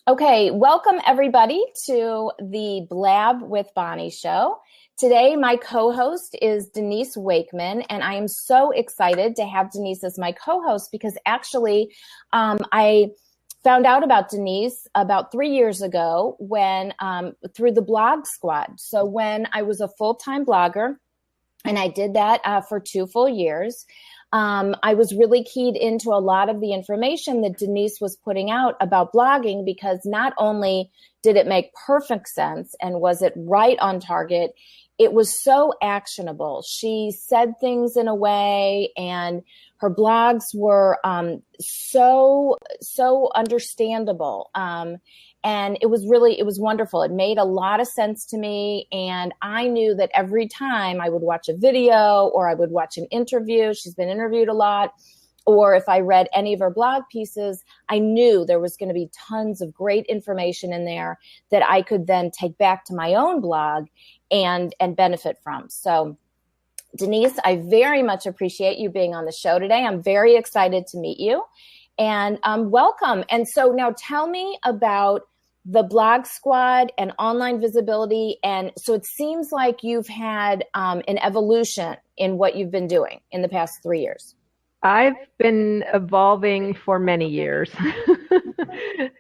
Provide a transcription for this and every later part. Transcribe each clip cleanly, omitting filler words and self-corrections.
Okay, welcome everybody to the Blab with Bonnie show. Today, my co-host is Denise Wakeman, and I am so excited to have Denise as my co-host because actually, I found out about Denise about 3 years ago when through the Blog Squad. So when I was a full-time blogger, and I did that for 2 full years. I was really keyed into a lot of the information that Denise was putting out about blogging because not only did it make perfect sense and was it right on target, it was so actionable. She said things in a way, and her blogs were so understandable. And it was wonderful. It made a lot of sense to me. And I knew that every time I would watch a video or I would watch an interview, she's been interviewed a lot, or if I read any of her blog pieces, I knew there was going to be tons of great information in there that I could then take back to my own blog and benefit from. So Denise, I very much appreciate you being on the show today. I'm very excited to meet you, and welcome. And so now tell me about the Blog Squad and online visibility. And so it seems like you've had an evolution in what you've been doing in the past 3 years. I've been evolving for many years.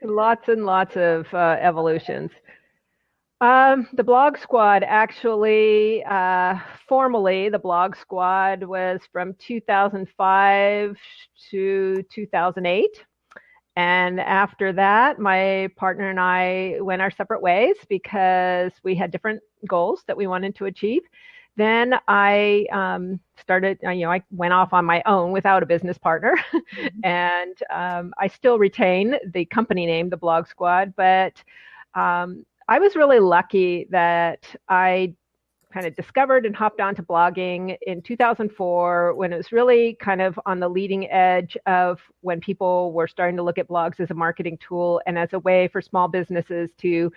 Lots and lots of evolutions. The Blog Squad actually, formally, the Blog Squad was from 2005 to 2008. And after that, my partner and I went our separate ways because we had different goals that we wanted to achieve. Then I started, I went off on my own without a business partner. And I still retain the company name, the Blog Squad. But I was really lucky that I kind of discovered and hopped onto blogging in 2004 when it was really kind of on the leading edge of when people were starting to look at blogs as a marketing tool and as a way for small businesses to,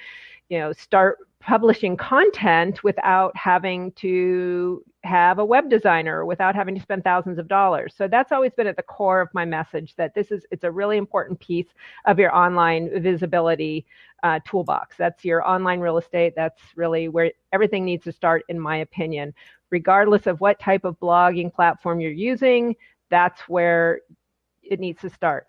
start publishing content without having to have a web designer, without having to spend thousands of dollars. So that's always been at the core of my message, that it's a really important piece of your online visibility toolbox. That's your online real estate. That's really where everything needs to start, in my opinion. Regardless of what type of blogging platform you're using, that's where it needs to start.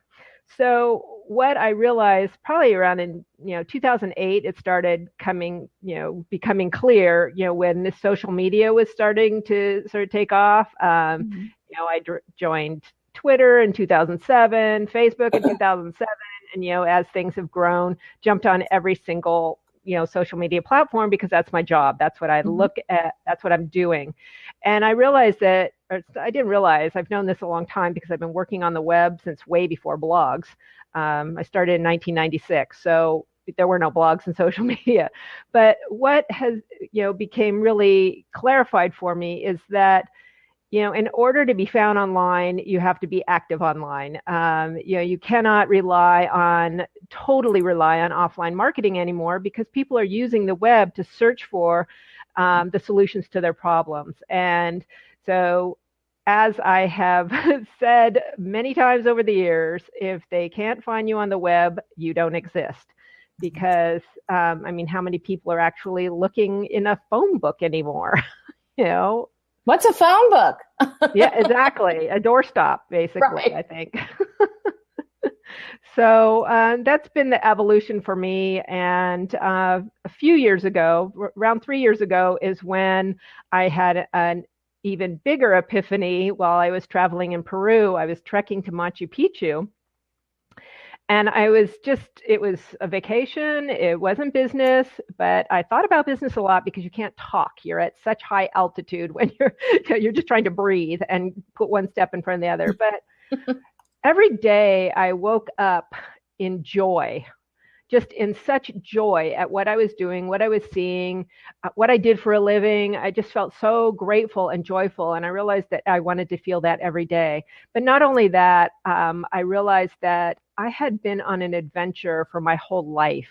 So what I realized probably around in 2008, it started becoming clear, when this social media was starting to sort of take off. I joined Twitter in 2007, Facebook in 2007, and as things have grown, jumped on every single social media platform because that's my job. That's what I look at. That's what I'm doing. And I realized that, or I didn't realize, I've known this a long time because I've been working on the web since way before blogs. I started in 1996, so there were no blogs and social media. But what has, became really clarified for me is that, in order to be found online, you have to be active online. You cannot totally rely on offline marketing anymore because people are using the web to search for the solutions to their problems. And so, as I have said many times over the years, if they can't find you on the web, you don't exist. Because, how many people are actually looking in a phone book anymore? What's a phone book? Yeah, exactly. A doorstop, basically, right. I think. So that's been the evolution for me. And a few years ago, around 3 years ago, is when I had an even bigger epiphany while I was traveling in Peru. I was trekking to Machu Picchu. And it was a vacation. It wasn't business, but I thought about business a lot because you can't talk. You're at such high altitude when you're just trying to breathe and put one step in front of the other. But every day I woke up in joy, just in such joy at what I was doing, what I was seeing, what I did for a living. I just felt so grateful and joyful. And I realized that I wanted to feel that every day. But not only that, I realized that I had been on an adventure for my whole life.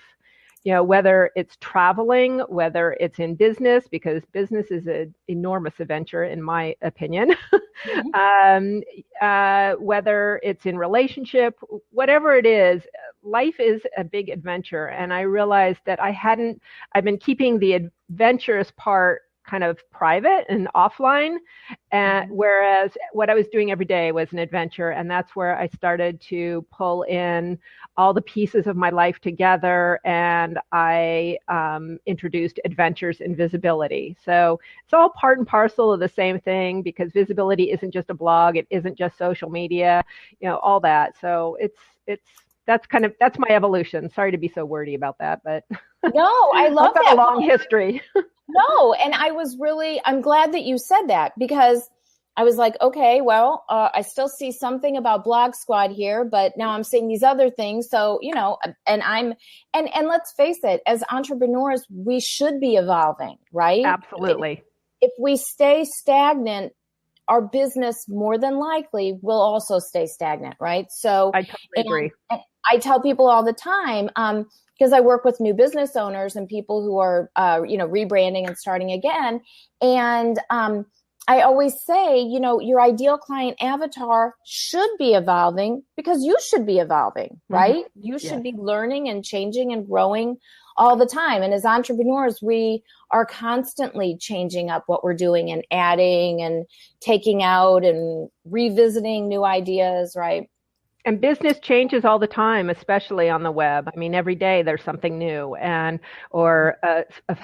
whether it's traveling, whether it's in business, because business is an enormous adventure, in my opinion, whether it's in relationship, whatever it is, life is a big adventure. And I realized that I've been keeping the adventurous part kind of private and offline, and whereas what I was doing every day was an adventure. And that's where I started to pull in all the pieces of my life together, and I introduced adventures in visibility. So it's all part and parcel of the same thing, because visibility isn't just a blog, it isn't just social media, all that. So that's my evolution. Sorry to be so wordy about that, but no, I love that. A long history. No, and I'm glad that you said that, because I was like, okay, well, I still see something about Blog Squad here, but now I'm seeing these other things. So, and let's face it, as entrepreneurs, we should be evolving, right? Absolutely. If we stay stagnant, our business more than likely will also stay stagnant, right? So I totally agree. And I tell people all the time, because I work with new business owners and people who are, rebranding and starting again. And I always say, your ideal client avatar should be evolving, because you should be evolving, right? You should be learning and changing and growing all the time. And as entrepreneurs, we are constantly changing up what we're doing and adding and taking out and revisiting new ideas, right? And business changes all the time, especially on the web. I mean, every day there's something new, or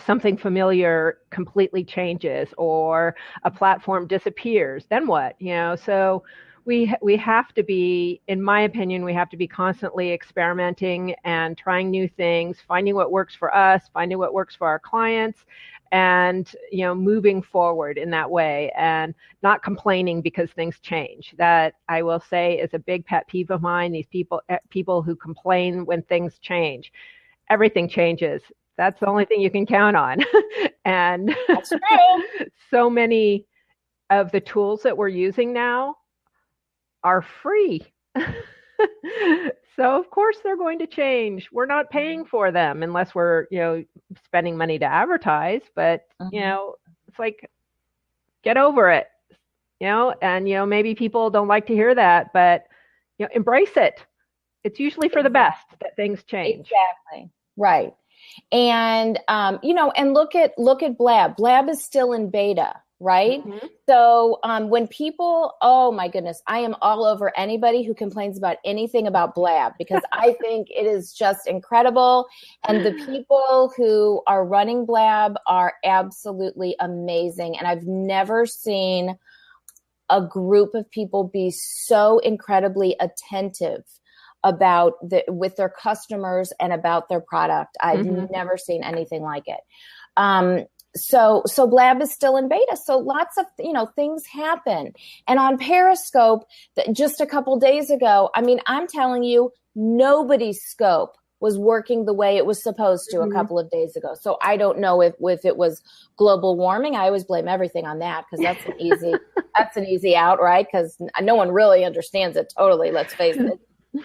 something familiar completely changes, or a platform disappears. Then what? So we have to be, in my opinion, we have to be constantly experimenting and trying new things, finding what works for us, finding what works for our clients, and moving forward in that way, and not complaining because things change. That, I will say, is a big pet peeve of mine. These people who complain when things change. Everything changes. That's the only thing you can count on. And that's true. So many of the tools that we're using now are free. So of course they're going to change. We're not paying for them unless we're, spending money to advertise, but it's like, get over it, and maybe people don't like to hear that, but embrace it. It's usually for the best that things change. Exactly. Right. And and look at Blab. Blab is still in beta, right? So when people, oh my goodness, I am all over anybody who complains about anything about Blab, because I think it is just incredible. And the people who are running Blab are absolutely amazing. And I've never seen a group of people be so incredibly attentive with their customers and about their product. I've never seen anything like it. So Blab is still in beta. So lots of, things happen. And on Periscope, just a couple days ago, I mean, I'm telling you, nobody's scope was working the way it was supposed to a couple of days ago. So I don't know if it was global warming. I always blame everything on that, because that's an easy out, right? Because no one really understands it totally, let's face it.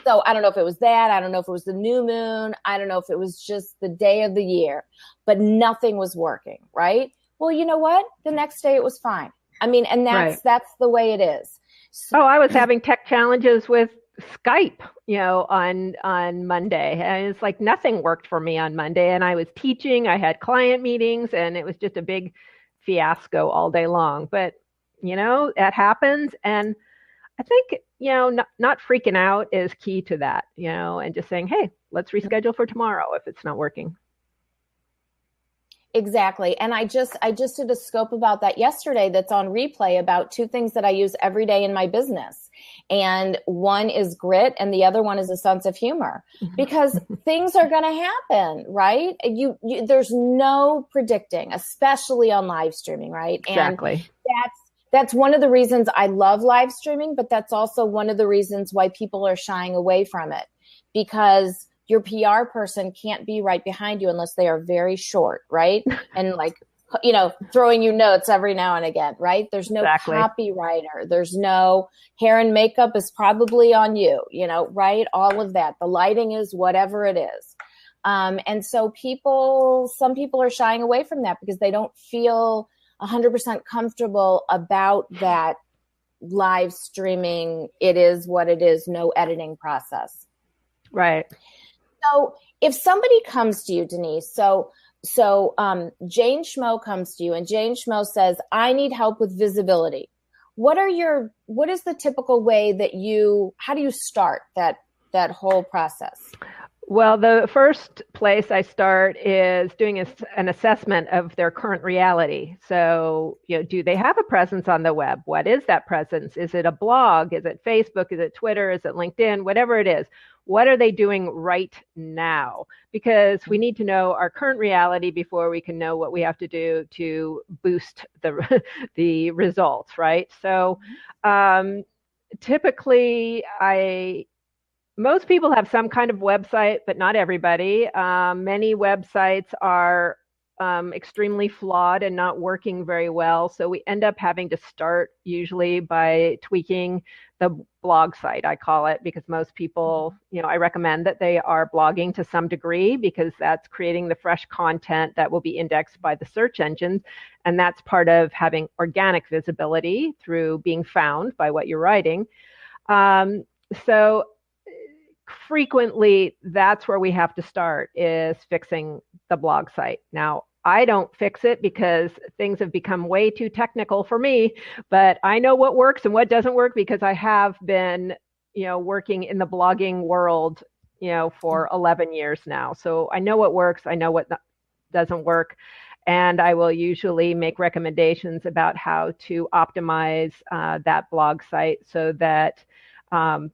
So I don't know if it was that. I don't know if it was the new moon. I don't know if it was just the day of the year, but nothing was working, right? Well, you know what? The next day it was fine. I mean, and that's the way it is. So, I was having tech challenges with Skype, on Monday. And it's like nothing worked for me on Monday. And I was teaching, I had client meetings, and it was just a big fiasco all day long. But, that happens. And I think, not freaking out is key to that, and just saying, hey, let's reschedule for tomorrow if it's not working. Exactly. And I just did a scope about that yesterday that's on replay, about two things that I use every day in my business. And one is grit and the other one is a sense of humor, because things are going to happen, right? There's no predicting, especially on live streaming, right? Exactly. And that's one of the reasons I love live streaming, but that's also one of the reasons why people are shying away from it, because your PR person can't be right behind you unless they are very short, right? And throwing you notes every now and again, right? There's no copywriter. There's no hair and makeup is probably on you, right? All of that. The lighting is whatever it is. And so some people are shying away from that because they don't feel 100% comfortable about that live streaming. It is what it is, no editing process. Right. So if somebody comes to you, Denise, so Jane Schmo comes to you and Jane Schmo says, I need help with visibility. What is the typical way how do you start that whole process? Well, the first place I start is doing an assessment of their current reality. So, do they have a presence on the web? What is that presence? Is it a blog? Is it Facebook? Is it Twitter? Is it LinkedIn? Whatever it is. What are they doing right now? Because we need to know our current reality before we can know what we have to do to boost the results, right? So, typically, most people have some kind of website, but not everybody. Many websites are extremely flawed and not working very well. So we end up having to start usually by tweaking the blog site, I call it, because most people, I recommend that they are blogging to some degree because that's creating the fresh content that will be indexed by the search engines. And that's part of having organic visibility through being found by what you're writing. So frequently, that's where we have to start, is fixing the blog site. Now, I don't fix it because things have become way too technical for me, but I know what works and what doesn't work because I have been, working in the blogging world, for 11 years now. So I know what works. I know what doesn't work. And I will usually make recommendations about how to optimize that blog site so that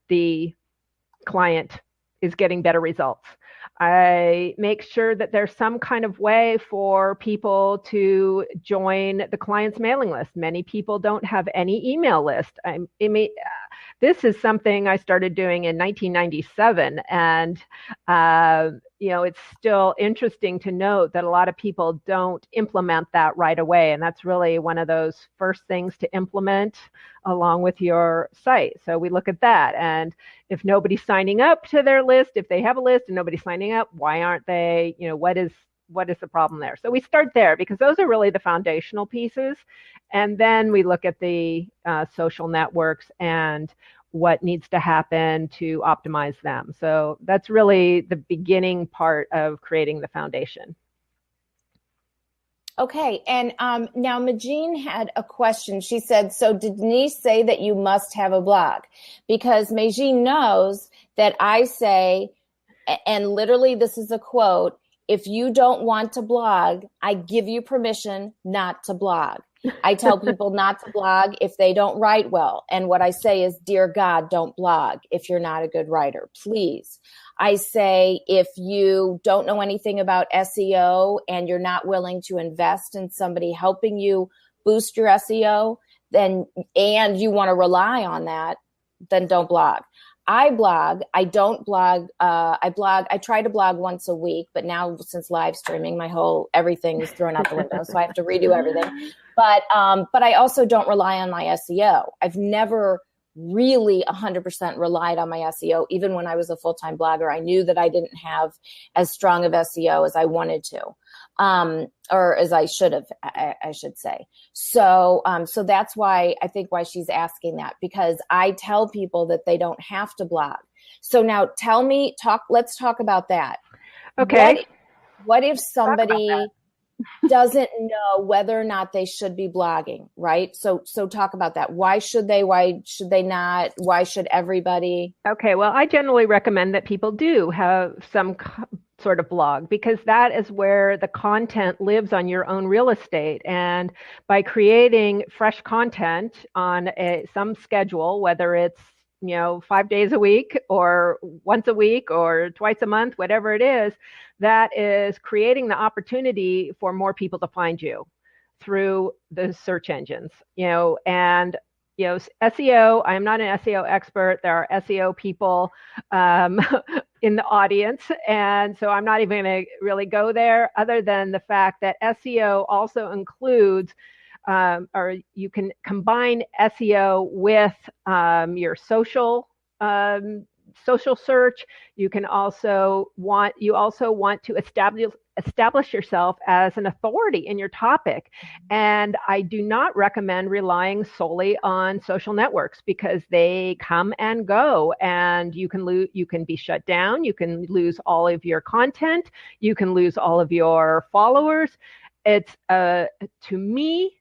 the client is getting better results. I make sure that there's some kind of way for people to join the client's mailing list. Many people don't have any email list. This is something I started doing in 1997, and it's still interesting to note that a lot of people don't implement that right away, and that's really one of those first things to implement along with your site. So we look at that, and if nobody's signing up to their list, if they have a list and nobody's signing up, why aren't they? What is the problem there? So we start there because those are really the foundational pieces, and then we look at the social networks and what needs to happen to optimize them. So that's really the beginning part of creating the foundation. Okay. And now Majine had a question. She said, so did Denise say that you must have a blog? Because Majine knows that I say, and literally this is a quote, if you don't want to blog, I give you permission not to blog. I tell people not to blog if they don't write well. And what I say is, dear God, don't blog if you're not a good writer, please. I say, if you don't know anything about SEO and you're not willing to invest in somebody helping you boost your SEO, and you want to rely on that, then don't blog. I blog. I don't blog. I try to blog once a week, but now since live streaming, everything is thrown out the window. So I have to redo everything. But I also don't rely on my SEO. I've never really 100% relied on my SEO. Even when I was a full-time blogger, I knew that I didn't have as strong of SEO as I wanted to, or as I should have, I should say. So that's why she's asking that, because I tell people that they don't have to blog. So now let's talk about that. Okay. What if somebody doesn't know whether or not they should be blogging, right? So talk about that. Why should they? Why should they not? Why should everybody? Okay, well, I generally recommend that people do have some sort of blog, because that is where the content lives on your own real estate. And by creating fresh content on some schedule, whether it's 5 days a week or once a week or twice a month, whatever it is, that is creating the opportunity for more people to find you through the search engines, and SEO, I'm not an SEO expert. There are SEO people in the audience. And so I'm not even going to really go there, other than the fact that SEO also includes, or you can combine SEO with your social social search. You also want to establish yourself as an authority in your topic. And I do not recommend relying solely on social networks because they come and go, and you can be shut down. You can lose all of your content. You can lose all of your followers. It's to me,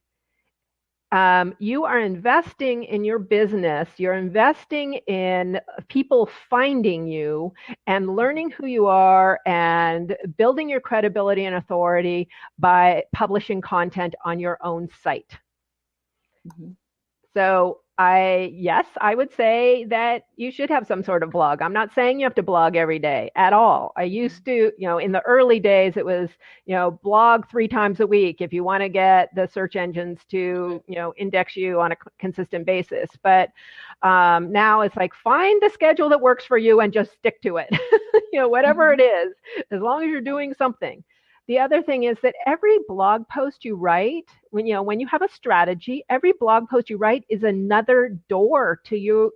you are investing in your business. You're investing in people finding you and learning who you are and building your credibility and authority by publishing content on your own site. Mm-hmm. So I would say that you should have some sort of blog. I'm not saying you have to blog every day at all. I used to, in the early days, it was, blog 3 times a week if you want to get the search engines to, index you on a consistent basis. But now it's like, find the schedule that works for you and just stick to it, whatever it is, as long as you're doing something. The other thing is that every blog post you write, when you have a strategy, every blog post you write is another door to you.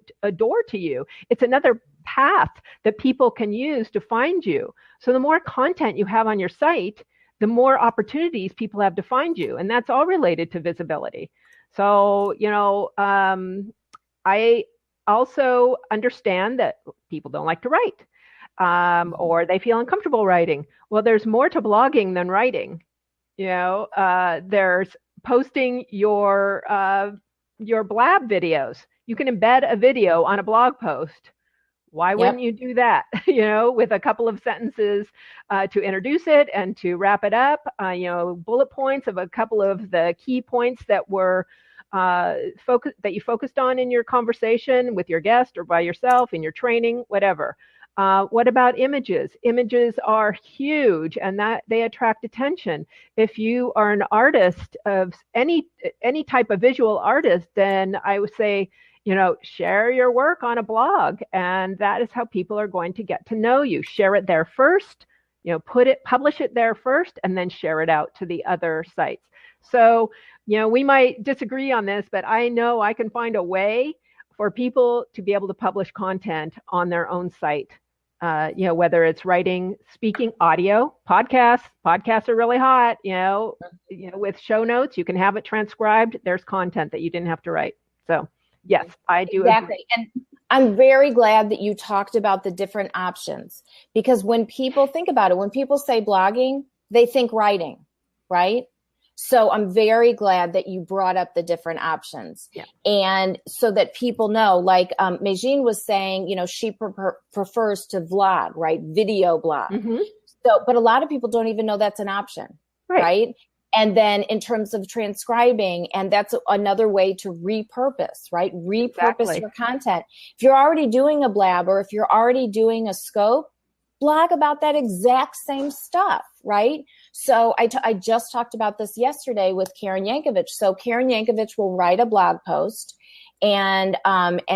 It's another path that people can use to find you. So the more content you have on your site, the more opportunities people have to find you. And that's all related to visibility. So, I also understand that people don't like to write. Or they feel uncomfortable writing. Well, there's more to blogging than writing. There's posting your blab videos. You can embed a video on a blog post. Why wouldn't you do that? With a couple of sentences to introduce it and to wrap it up. Bullet points of a couple of the key points that were that you focused on in your conversation with your guest or by yourself in your training, whatever. What about images? Images are huge, and that they attract attention. If you are an artist of any type of visual artist, then I would say, share your work on a blog, and that is how people are going to get to know you. Share it there first, publish it there first, and then share it out to the other sites. So, we might disagree on this, but I know I can find a way for people to be able to publish content on their own site. Whether it's writing, speaking, audio, podcasts are really hot, with show notes, you can have it transcribed. There's content that you didn't have to write. So yes, I do. Exactly. And I'm very glad that you talked about the different options, because when people think about it, when people say blogging, they think writing, right? So I'm very glad that you brought up the different options. Yeah. And so that people know, like Meijin was saying, she prefers to vlog, right? Video blog. Mm-hmm. So, but a lot of people don't even know that's an option, right? And then in terms of transcribing, and that's another way to repurpose, right? Repurpose your content. If you're already doing a blab, or if you're already doing a scope, blog about that exact same stuff, right? So I just talked about this yesterday with Karen Yankovich. So Karen Yankovich will write a blog post, and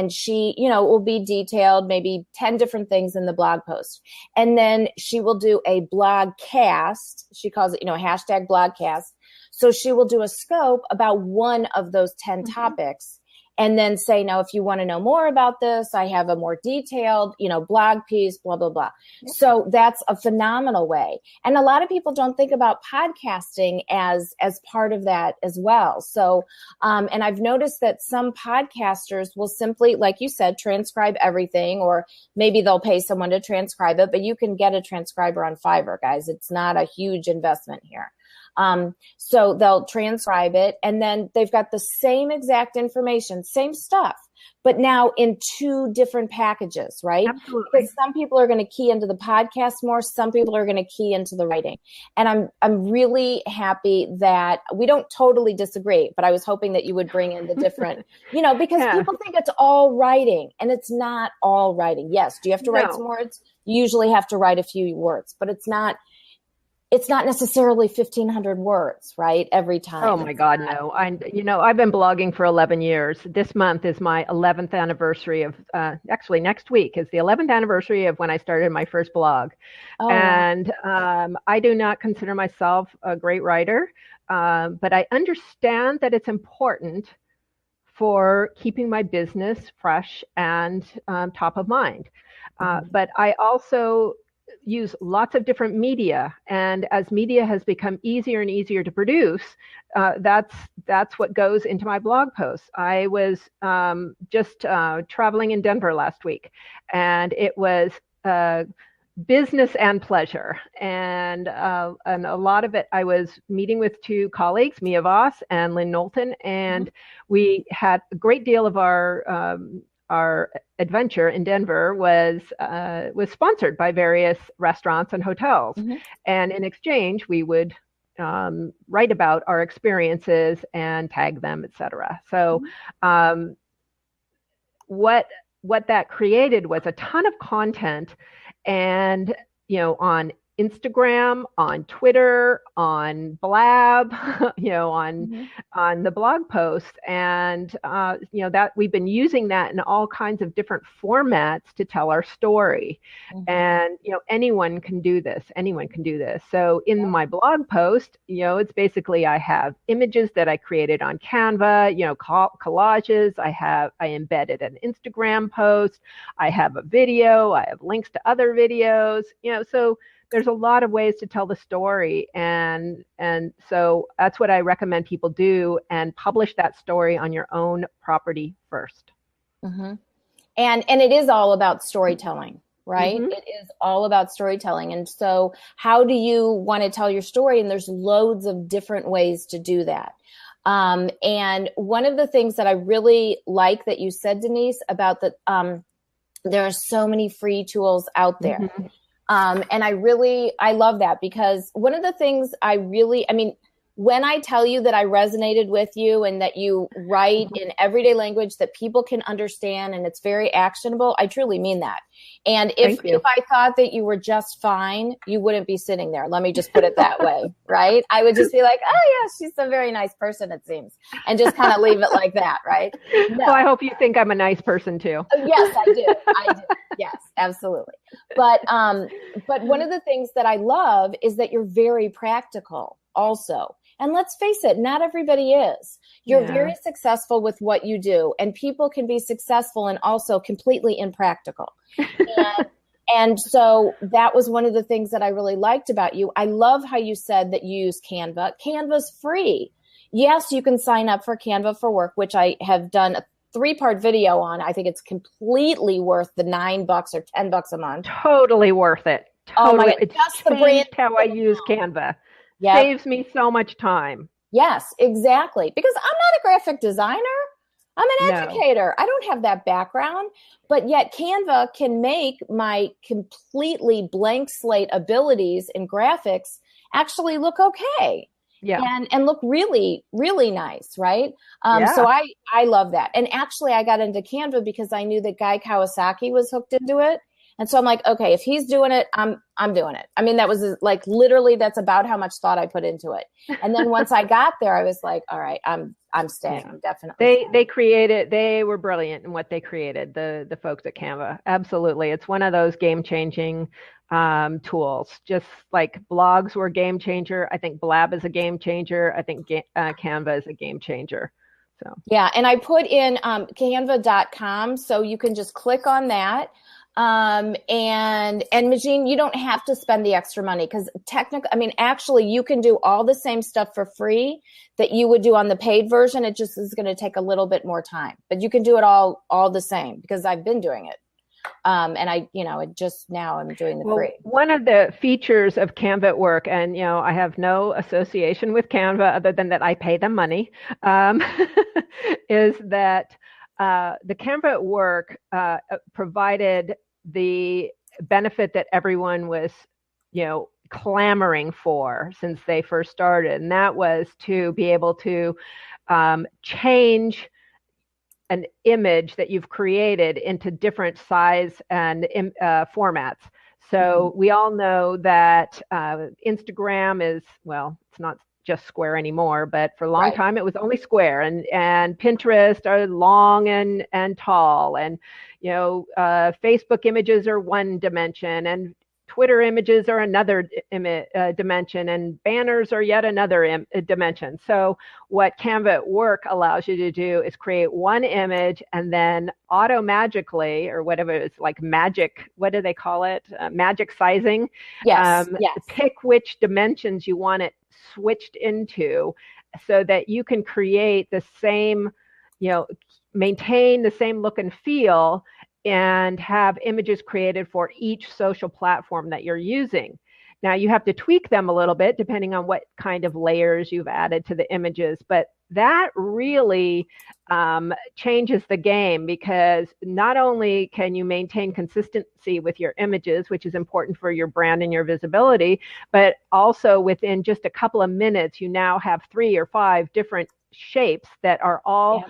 she, will be detailed, maybe 10 different things in the blog post. And then she will do a blogcast. She calls it, hashtag blogcast. So she will do a scope about one of those 10 topics. And then say, now, if you want to know more about this, I have a more detailed, blog piece, blah, blah, blah. Yep. So that's a phenomenal way. And a lot of people don't think about podcasting as part of that as well. So, and I've noticed that some podcasters will simply, like you said, transcribe everything, or maybe they'll pay someone to transcribe it, but you can get a transcriber on Fiverr, guys. It's not a huge investment here. So they'll transcribe it, and then they've got the same exact information, same stuff, but now in 2 different packages, right? Absolutely. Because some people are going to key into the podcast more, some people are going to key into the writing. And I'm really happy that we don't totally disagree, but I was hoping that you would bring in the different, because people think it's all writing, and it's not all writing. Yes. Do you have to write some words? You usually have to write a few words, but it's not necessarily 1,500 words, right? Every time. Oh my God, no. I've been blogging for 11 years. This month is my 11th anniversary of, actually next week is the 11th anniversary of when I started my first blog. Oh. And I do not consider myself a great writer, but I understand that it's important for keeping my business fresh and top of mind. But I also use lots of different media, and as media has become easier and easier to produce, that's what goes into my blog posts. I was just traveling in Denver last week, and it was business and pleasure, and a lot of it I was meeting with two colleagues, Mia Voss and Lynn Knowlton, and we had a great deal of our adventure in Denver was sponsored by various restaurants and hotels. And in exchange, we would write about our experiences and tag them, etc. So what that created was a ton of content, and on Instagram, on Twitter, on Blab, on the blog posts, and that we've been using that in all kinds of different formats to tell our story. And anyone can do this. Anyone can do this. So in my blog post, it's basically I have images that I created on Canva, collages. I embedded an Instagram post. I have a video. I have links to other videos. So there's a lot of ways to tell the story, and so that's what I recommend people do, and publish that story on your own property first. And it is all about storytelling, right? It is all about storytelling. And so how do you want to tell your story? And there's loads of different ways to do that. And one of the things that I really like that you said, Denise, about that there are so many free tools out there. And I love that, because one of the things when I tell you that I resonated with you and that you write in everyday language that people can understand and it's very actionable, I truly mean that. And if I thought that you were just fine, you wouldn't be sitting there. Let me just put it that way, right? I would just be like, oh yeah, she's a very nice person, it seems, and just kind of leave it like that, right? No. Well, I hope you think I'm a nice person too. Yes, I do. Yes, absolutely. But one of the things that I love is that you're very practical also. And let's face it, not everybody is. You're very successful with what you do, and people can be successful and also completely impractical. And so that was one of the things that I really liked about you. I love how you said that you use Canva. Canva's free. Yes, you can sign up for Canva for Work, which I have done a 3-part video on. I think it's completely worth the $9 or $10 a month. Totally worth it. Totally. Oh my God. It's just the brand how I use Canva. Yep. Saves me so much time. Yes, exactly. Because I'm not a graphic designer. I'm an educator. I don't have that background, but yet Canva can make my completely blank slate abilities in graphics actually look okay. And look really, really nice, right? So I love that. And actually I got into Canva because I knew that Guy Kawasaki was hooked into it. And so I'm like, okay, if he's doing it, I'm doing it. I mean, that was like, literally, that's about how much thought I put into it. And then once I got there, I was like, all right, I'm staying. I'm definitely. They were brilliant in what they created, the folks at Canva. Absolutely. It's one of those game-changing tools. Just like blogs were a game changer. I think Blab is a game changer. I think Canva is a game changer. So. Yeah. And I put in canva.com, so you can just click on that. And Majine, you don't have to spend the extra money, because actually you can do all the same stuff for free that you would do on the paid version. It just is going to take a little bit more time, but you can do it all the same, because I've been doing it. And now I'm doing the free. One of the features of Canva at Work, and, I have no association with Canva other than that I pay them money, is that the Canva at Work provided the benefit that everyone was, clamoring for since they first started, and that was to be able to change an image that you've created into different size and formats. So we all know that Instagram is, it's not just square anymore, but for a long time it was only square, and Pinterest are long and tall, and Facebook images are one dimension, and Twitter images are another dimension, and banners are yet another dimension. So what Canva at Work allows you to do is create one image and then magically, or whatever it's like magic, what do they call it? Magic sizing. Yes. Pick which dimensions you want it switched into so that you can create the same, maintain the same look and feel and have images created for each social platform that you're using. Now you have to tweak them a little bit depending on what kind of layers you've added to the images, but that really changes the game, because not only can you maintain consistency with your images, which is important for your brand and your visibility, but also within just a couple of minutes, you now have 3 or 5 different shapes that are all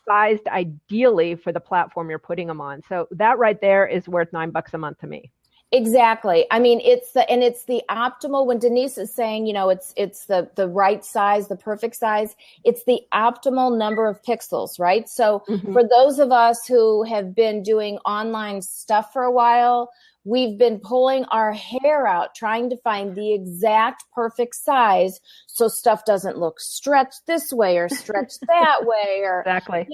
sized ideally for the platform you're putting them on. So that right there is worth $9 a month to me. Exactly. I mean, it's the optimal, when Denise is saying, it's the right size, the perfect size, it's the optimal number of pixels, right? So for those of us who have been doing online stuff for a while, we've been pulling our hair out trying to find the exact perfect size so stuff doesn't look stretched this way or stretched that way, or exactly.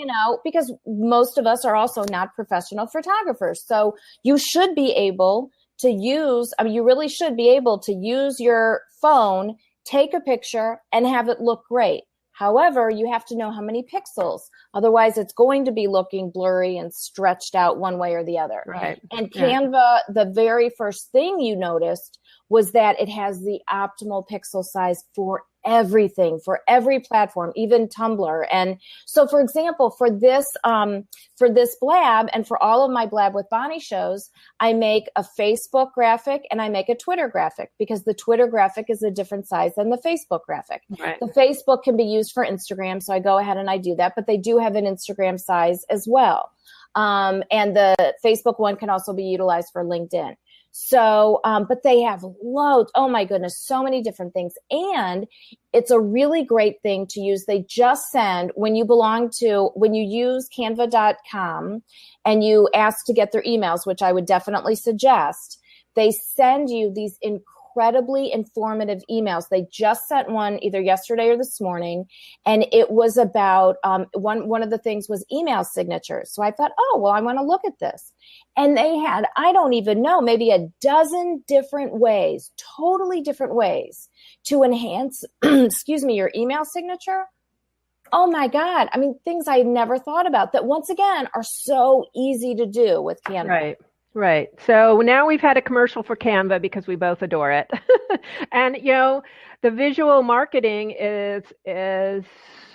Because most of us are also not professional photographers. So you should be able to use, you really should be able to use your phone, take a picture, and have it look great. However, you have to know how many pixels. Otherwise, it's going to be looking blurry and stretched out one way or the other. Right. And Canva, the very first thing you noticed was that it has the optimal pixel size for everything, for every platform, even Tumblr. And so, for example, for this Blab and for all of my Blab with Bonnie shows, I make a Facebook graphic and I make a Twitter graphic, because the Twitter graphic is a different size than the Facebook graphic. Right. The Facebook can be used for Instagram, so I go ahead and I do that, but they do have an Instagram size as well. And the Facebook one can also be utilized for LinkedIn. So, but they have loads. Oh my goodness, so many different things. And it's a really great thing to use. They just send, when you use canva.com and you ask to get their emails, which I would definitely suggest, they send you these incredibly informative emails. They just sent one either yesterday or this morning, and it was about one of the things was email signatures. So I thought, oh, well, I want to look at this. And they had, I don't even know, maybe a dozen different ways, totally different ways to enhance, your email signature. Oh my God. I mean, things I never thought about that, once again, are so easy to do with Canva. Right. So now we've had a commercial for Canva because we both adore it. And, the visual marketing is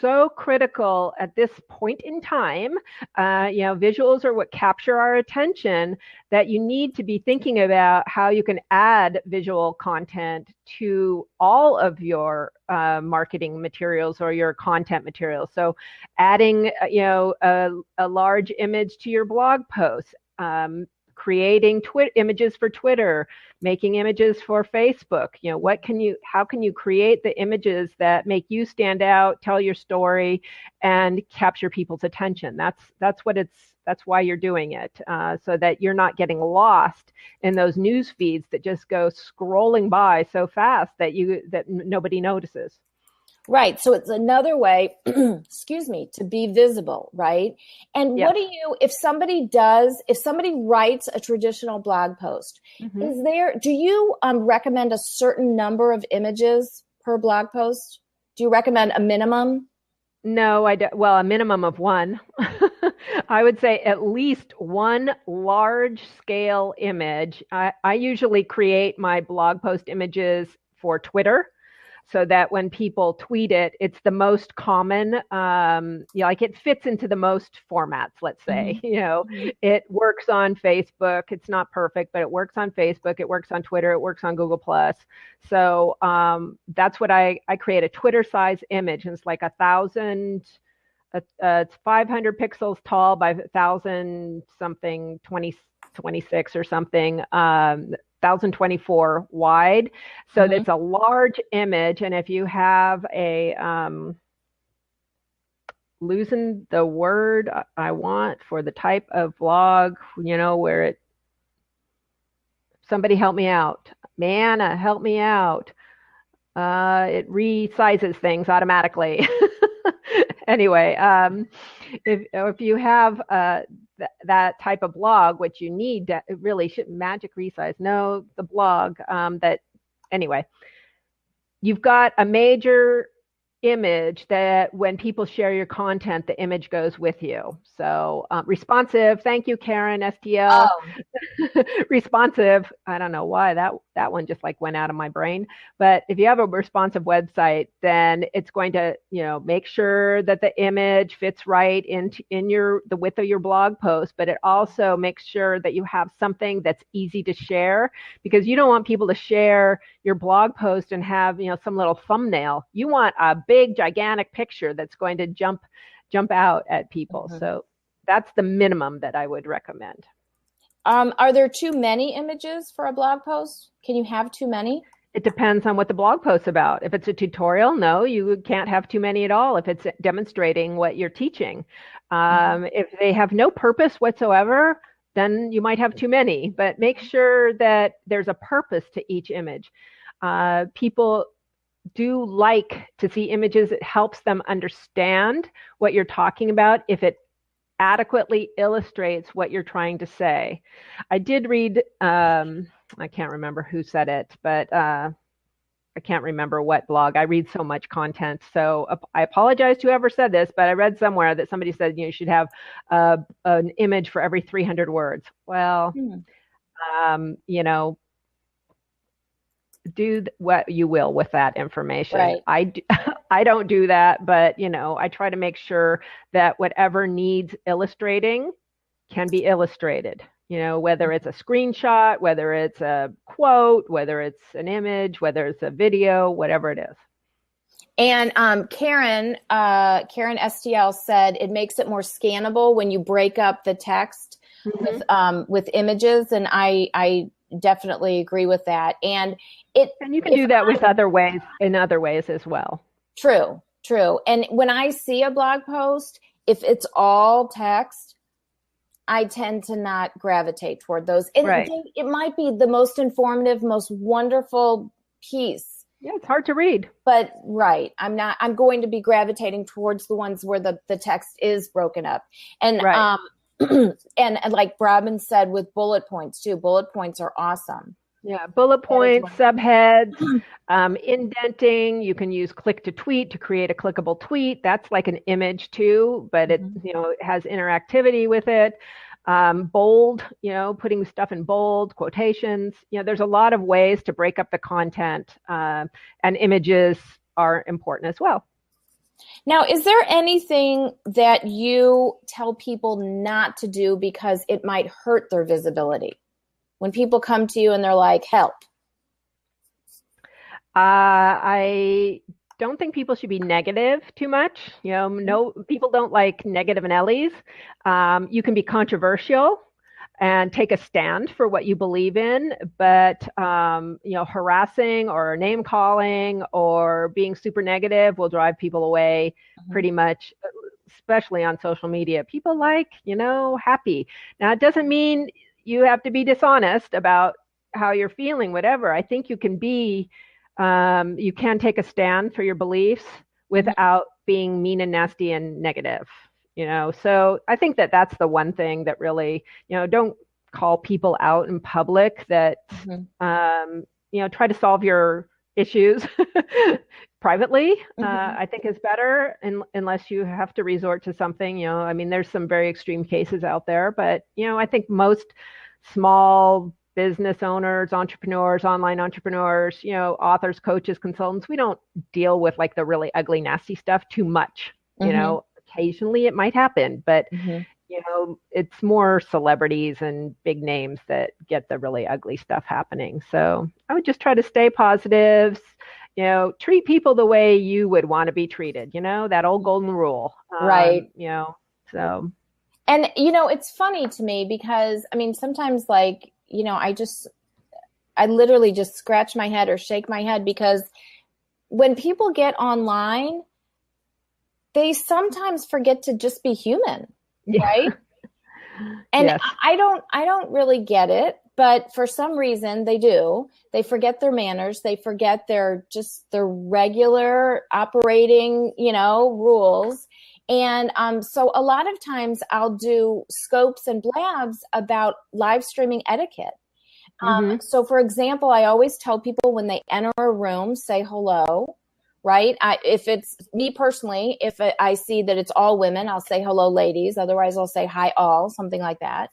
so critical at this point in time. Visuals are what capture our attention, that you need to be thinking about how you can add visual content to all of your marketing materials or your content materials. So adding, a large image to your blog posts, creating images for Twitter, making images for Facebook. How can you create the images that make you stand out, tell your story, and capture people's attention? That's why you're doing it, so that you're not getting lost in those news feeds that just go scrolling by so fast that nobody notices. Right. So it's another way, to be visible, right? And Yes. if somebody writes a traditional blog post, do you recommend a certain number of images per blog post? Do you recommend a minimum? No, I don't. Well, a minimum of one. I would say at least one large scale image. I usually create my blog post images for Twitter, so that when people tweet it, it's the most common, like it fits into the most formats, let's say. It works on Facebook. It's not perfect, but it works on Facebook. It works on Twitter. It works on Google+. So that's what I create, a Twitter size image. And it's like 1,000, it's 500 pixels tall by 1,000 something, 26 or something. 1024 wide. So it's a large image. And if you have losing the word I want for the type of blog, where somebody help me out. Manna, help me out. It resizes things automatically. Anyway, if you have that type of blog, which you need, it really shouldn't magic resize. No, the blog anyway, you've got a major image that when people share your content, the image goes with you. So responsive. Thank you, Karen, STL. Oh. Responsive. I don't know why that one just like went out of my brain. But if you have a responsive website, then it's going to, make sure that the image fits right in the width of your blog post, but it also makes sure that you have something that's easy to share, because you don't want people to share your blog post and have, some little thumbnail. You want a big, gigantic picture that's going to jump out at people. Mm-hmm. So that's the minimum that I would recommend. Are there too many images for a blog post? Can you have too many? It depends on what the blog post's about. If it's a tutorial, no, you can't have too many at all if it's demonstrating what you're teaching. If they have no purpose whatsoever, then you might have too many. But make sure that there's a purpose to each image. People do like to see images. It helps them understand what you're talking about if it adequately illustrates what you're trying to say. I did read, I can't remember who said it, but I can't remember what blog. I read so much content. So I apologize to whoever said this, but I read somewhere that somebody said you should have an image for every 300 words. Well, do what you will with that information. Right. I don't do that, but I try to make sure that whatever needs illustrating can be illustrated. Whether it's a screenshot, whether it's a quote, whether it's an image, whether it's a video, whatever it is. And Karen STL said it makes it more scannable when you break up the text with images, and I definitely agree with that. And you can do that with other ways as well. True. And when I see a blog post, if it's all text, I tend to not gravitate toward those. And right. It might be the most informative, most wonderful piece. Yeah, it's hard to read. But right, I'm going to be gravitating towards the ones where the text is broken up. And right. And like Robin said, with bullet points too. Bullet points are awesome. Yeah, bullet points, subheads, indenting. You can use click to tweet to create a clickable tweet. That's like an image too, but it has interactivity with it. Bold, putting stuff in bold, quotations. There's a lot of ways to break up the content, and images are important as well. Now, is there anything that you tell people not to do because it might hurt their visibility? When people come to you and they're like, help. I don't think people should be negative too much. No, people don't like negative Nellies. You can be controversial and take a stand for what you believe in, but harassing or name calling or being super negative will drive people away pretty much, especially on social media. People like, happy. Now, it doesn't mean you have to be dishonest about how you're feeling, whatever. I think you can you can take a stand for your beliefs without being mean and nasty and negative. So I think that's the one thing that really, don't call people out in public, that, try to solve your issues privately, I think is better, unless you have to resort to something, there's some very extreme cases out there, but, I think most small business owners, entrepreneurs, online entrepreneurs, authors, coaches, consultants, we don't deal with like the really ugly, nasty stuff too much. Occasionally it might happen, but it's more celebrities and big names that get the really ugly stuff happening. So I would just try to stay positive, treat people the way you would want to be treated, that old golden rule. Right. So. And, it's funny to me because, sometimes like, I literally just scratch my head or shake my head, because when people get online, they sometimes forget to just be human, right? And yes. I don't really get it, but for some reason they do. They forget their manners. They forget their regular operating, rules. And so a lot of times I'll do scopes and blabs about live streaming etiquette. So for example, I always tell people when they enter a room, say hello, right? If it's me personally, if I see that it's all women, I'll say hello, ladies. Otherwise, I'll say hi, all, something like that.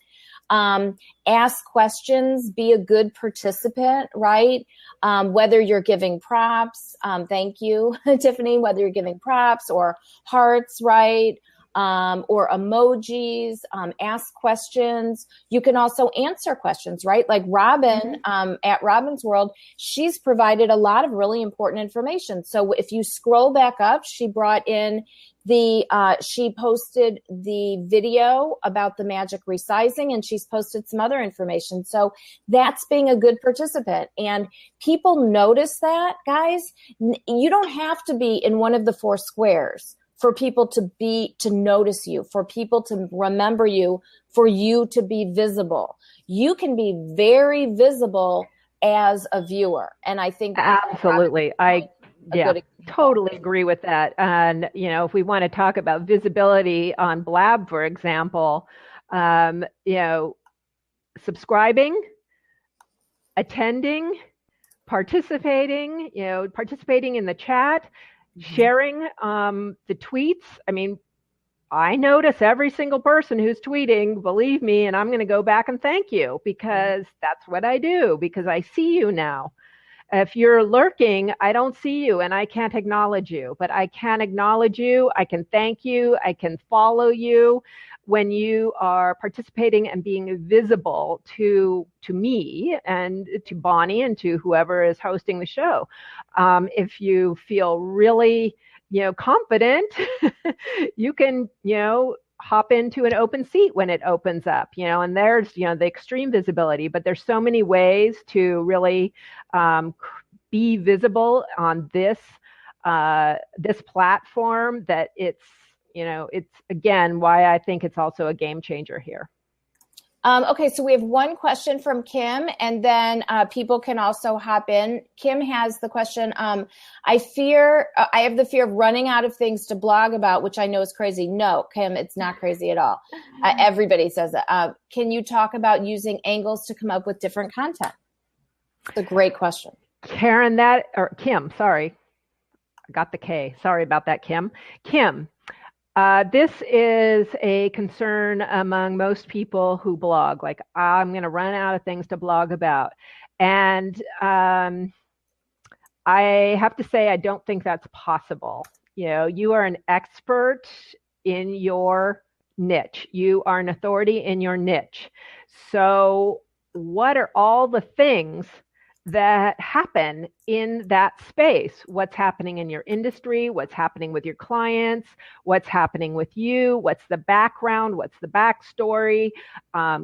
Ask questions, be a good participant, right? Whether you're giving props, thank you, Tiffany, whether you're giving props or hearts, right? Or emojis, ask questions. You can also answer questions, right? Like Robin, at Robin's World, she's provided a lot of really important information. So if you scroll back up, she brought in she posted the video about the magic resizing, and she's posted some other information. So that's being a good participant. And people notice that, guys. You don't have to be in one of the 4 squares for people to notice you, for people to remember you, for you to be visible. You can be very visible as a viewer. And I think absolutely. Totally agree with that. And, if we want to talk about visibility on Blab, for example, subscribing, attending, participating in the chat, sharing the tweets. I mean, I notice every single person who's tweeting, believe me, and I'm going to go back and thank you because that's what I do, because I see you now. If you're lurking, I don't see you and I can't acknowledge you, but I can acknowledge you. I can thank you. I can follow you when you are participating and being visible to me and to Bonnie and to whoever is hosting the show. If you feel really, confident, you can, hop into an open seat when it opens up, and there's, the extreme visibility, but there's so many ways to really be visible on this platform that it's again why I think it's also a game changer here. Okay, so we have one question from Kim, and then people can also hop in. Kim has the question, I have the fear of running out of things to blog about, which I know is crazy. No, Kim, it's not crazy at all. Everybody says it. Can you talk about using angles to come up with different content? It's a great question. Kim, sorry. I got the K. Sorry about that, Kim. Kim. This is a concern among most people who blog, like I'm going to run out of things to blog about. And I have to say, I don't think that's possible. You are an expert in your niche. You are an authority in your niche. So what are all the things that happen in that space? What's happening in your industry? What's happening with your clients? What's happening with you? What's the background? What's the backstory?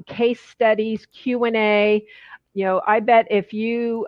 Case studies, Q&A. I bet if you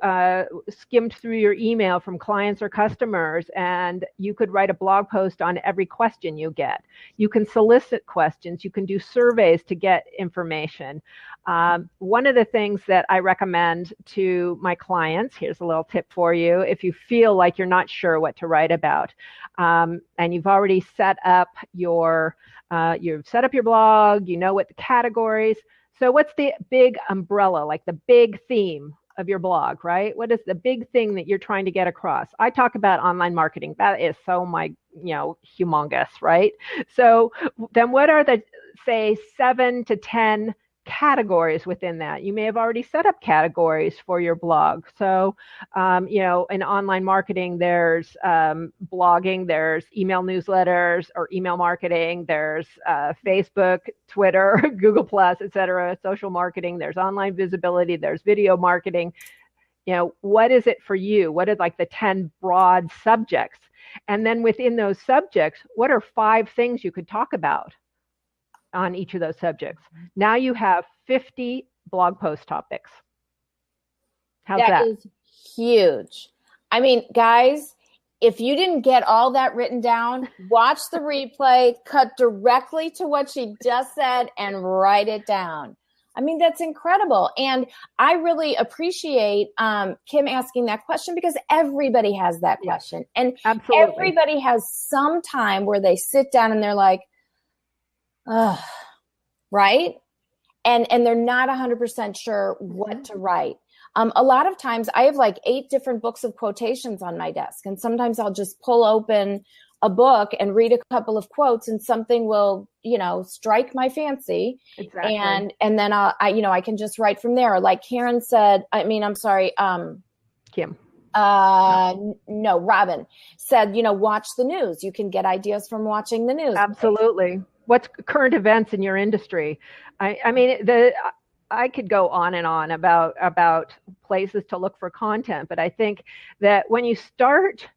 skimmed through your email from clients or customers and you could write a blog post on every question you get. You can solicit questions. You can do surveys to get information. One of the things that I recommend to my clients, here's a little tip for you, if you feel like you're not sure what to write about, and you've already set up your blog, you know what the categories. So what's the big umbrella, like the big theme of your blog, right? What is the big thing that you're trying to get across? I talk about online marketing. That is so humongous, right? So then what are the, say, 7 to 10 categories within that? You may have already set up categories for your blog. So, in online marketing, there's blogging, there's email newsletters or email marketing, there's Facebook, Twitter, Google Plus, etc., social marketing, there's online visibility, there's video marketing. What is it for you? What are like the 10 broad subjects? And then within those subjects, what are 5 things you could talk about on each of those subjects? Now you have 50 blog post topics. How's that? That is huge. I mean, guys, if you didn't get all that written down, watch the replay, cut directly to what she just said, and write it down. I mean, that's incredible. And I really appreciate Kim asking that question, because everybody has that question. And absolutely. Everybody has some time where they sit down and they're like, ugh, right? And they're not 100% sure what to write. A lot of times I have like 8 different books of quotations on my desk. And sometimes I'll just pull open a book and read a couple of quotes, and something will, strike my fancy. Exactly. And then I can just write from there. Like Karen said, Kim. No, Robin said, watch the news. You can get ideas from watching the news. Absolutely. What's current events in your industry? I could go on and on about places to look for content, but I think that when you start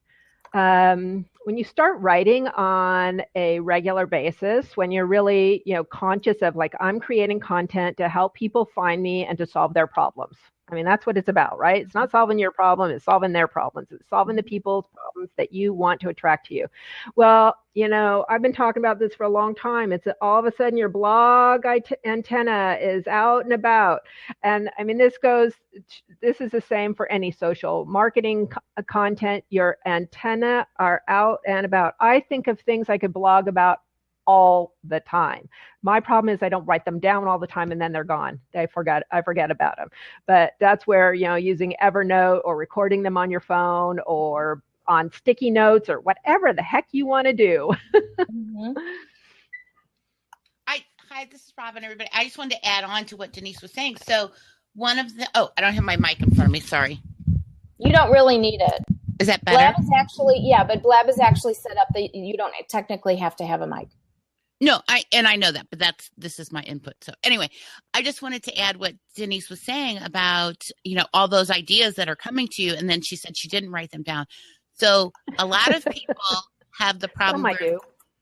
writing on a regular basis, when you're really, conscious of like, I'm creating content to help people find me and to solve their problems. I mean, that's what it's about, right? It's not solving your problem, it's solving their problems. It's solving the people's problems that you want to attract to you. Well, I've been talking about this for a long time. It's all of a sudden your blog antenna is out and about. And I mean, this is the same for any social marketing content. Your antenna are out and about. I think of things I could blog about all the time. My problem is I don't write them down all the time, and then they're gone. I forget about them. But that's where, using Evernote or recording them on your phone or on sticky notes or whatever the heck you want to do. Mm-hmm. Hi, this is Robin, everybody. I just wanted to add on to what Denise was saying. So I don't have my mic in front of me. Sorry. You don't really need it. Is that better? But Blab is actually set up that you don't technically have to have a mic. No, I know that, but this is my input. So anyway, I just wanted to add what Denise was saying about, all those ideas that are coming to you. And then she said she didn't write them down. So a lot of people have the problem. Some I do.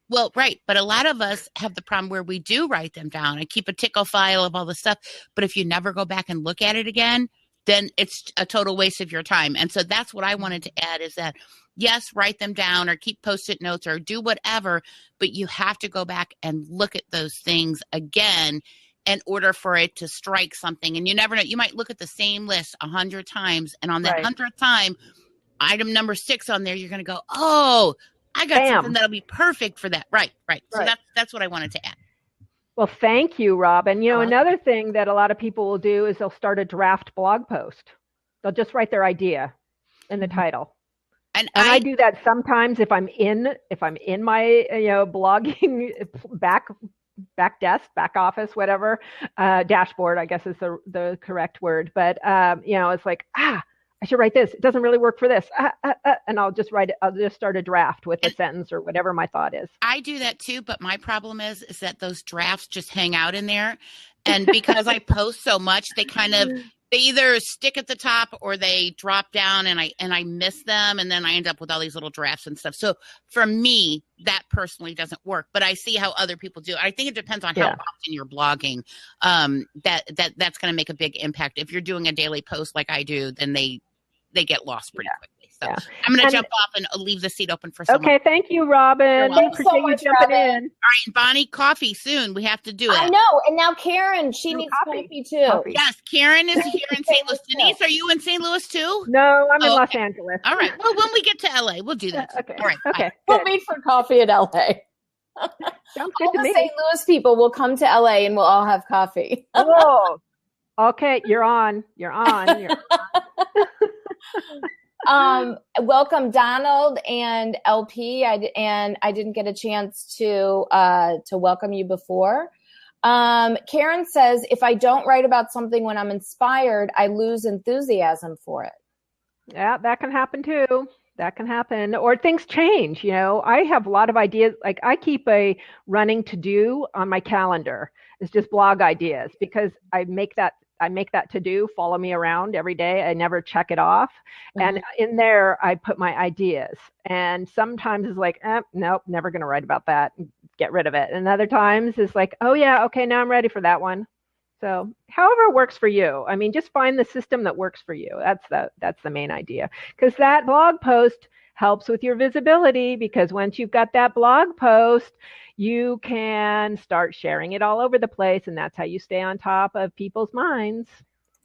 Well, right. But a lot of us have the problem where we do write them down. I keep a tickle file of all the stuff. But if you never go back and look at it again, then it's a total waste of your time. And so that's what I wanted to add, is that, yes, write them down or keep Post-it notes or do whatever, but you have to go back and look at those things again in order for it to strike something. And you never know. You might look at the same list 100 times, and on that 100th time, item number 6 on there, you're going to go, oh, I got something that'll be perfect for that. Right. So that's what I wanted to add. Well, thank you, Robin. Another thing that a lot of people will do is they'll start a draft blog post. They'll just write their idea in the title. And I do that sometimes if I'm in my blogging back desk, back office, whatever, dashboard, I guess is the correct word. But it's like, I should write this. It doesn't really work for this. And I'll just write it. I'll just start a draft with a sentence or whatever my thought is. I do that too, but my problem is that those drafts just hang out in there. And because I post so much, they either stick at the top or they drop down and I miss them. And then I end up with all these little drafts and stuff. So for me, that personally doesn't work, but I see how other people do. I think it depends on how often you're blogging. That's going to make a big impact. If you're doing a daily post like I do, then they get lost pretty quickly. So I'm going to jump off and leave the seat open for someone. Okay, thank you, Robin. Thanks so much, jumping Robin. in. All right, Bonnie, coffee soon. We have to do it. I know. And now Karen, she needs coffee too. Coffee. Yes, Karen is here in St. Louis. Denise, are you in St. Louis too? No, I'm in Los Angeles. All right. Well, when we get to LA, we'll do that. Okay. All right. Okay. We'll meet for coffee in LA. Sounds All good to the me. St. Louis people will come to LA and we'll all have coffee. Whoa. Okay, you're on. Welcome, Donald and LP. I didn't get a chance to welcome you before. Karen says, if I don't write about something when I'm inspired, I lose enthusiasm for it. Yeah, that can happen too. That can happen. Or things change. I have a lot of ideas. Like I keep a running to do on my calendar. It's just blog ideas because I make that to do follow me around every day. I never check it off. Mm-hmm. And in there, I put my ideas. And sometimes it's like, nope, never going to write about that. Get rid of it. And other times it's like, oh yeah, okay, now I'm ready for that one. So however works for you. I mean, just find the system that works for you. That's the main idea. Because that blog post helps with your visibility, because once you've got that blog post, you can start sharing it all over the place, and that's how you stay on top of people's minds.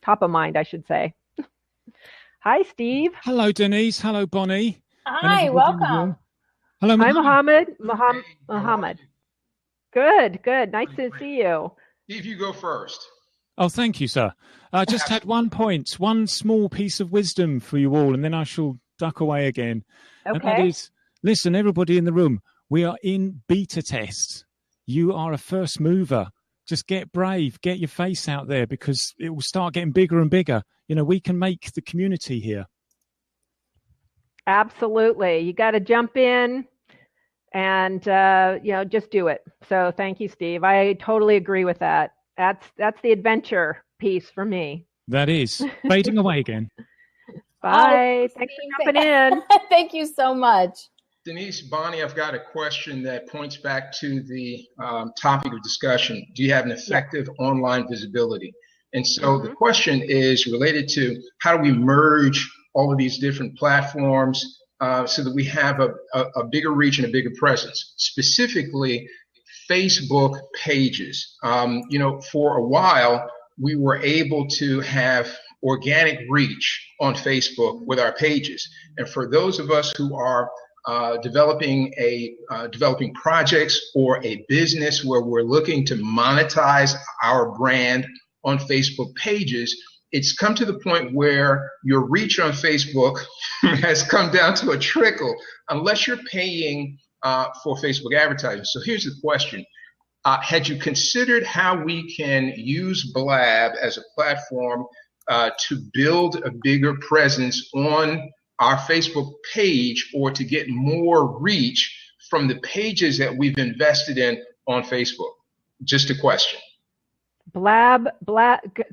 Top of mind, I should say. Hi, Steve. Hello, Denise. Hello, Bonnie. Hi, welcome. Hello, Hi, Mohammed. Mohammed. Good. Nice to see you. Steve, you go first. Oh, thank you, sir. I just had one small piece of wisdom for you all, and then I shall duck away again. Okay. And that is, listen, everybody in the room, we are in beta test. You are a first mover. Just get brave, get your face out there, because it will start getting bigger and bigger. You know, we can make the community here. Absolutely. You got to jump in and, just do it. So thank you, Steve. I totally agree with that. That's the adventure piece for me. That is. Fading away again. Bye. Thanks for jumping in. Thank you so much. Denise, Bonnie, I've got a question that points back to the topic of discussion. Do you have an effective online visibility? And so the question is related to how do we merge all of these different platforms so that we have a bigger reach and a bigger presence, specifically Facebook pages. For a while, we were able to have organic reach on Facebook with our pages. And for those of us who are developing projects or a business where we're looking to monetize our brand on Facebook pages, it's come to the point where your reach on Facebook has come down to a trickle unless you're paying for Facebook advertising. So here's the question. Had you considered how we can use Blab as a platform to build a bigger presence on our Facebook page, or to get more reach from the pages that we've invested in on Facebook? Just a question. Blab.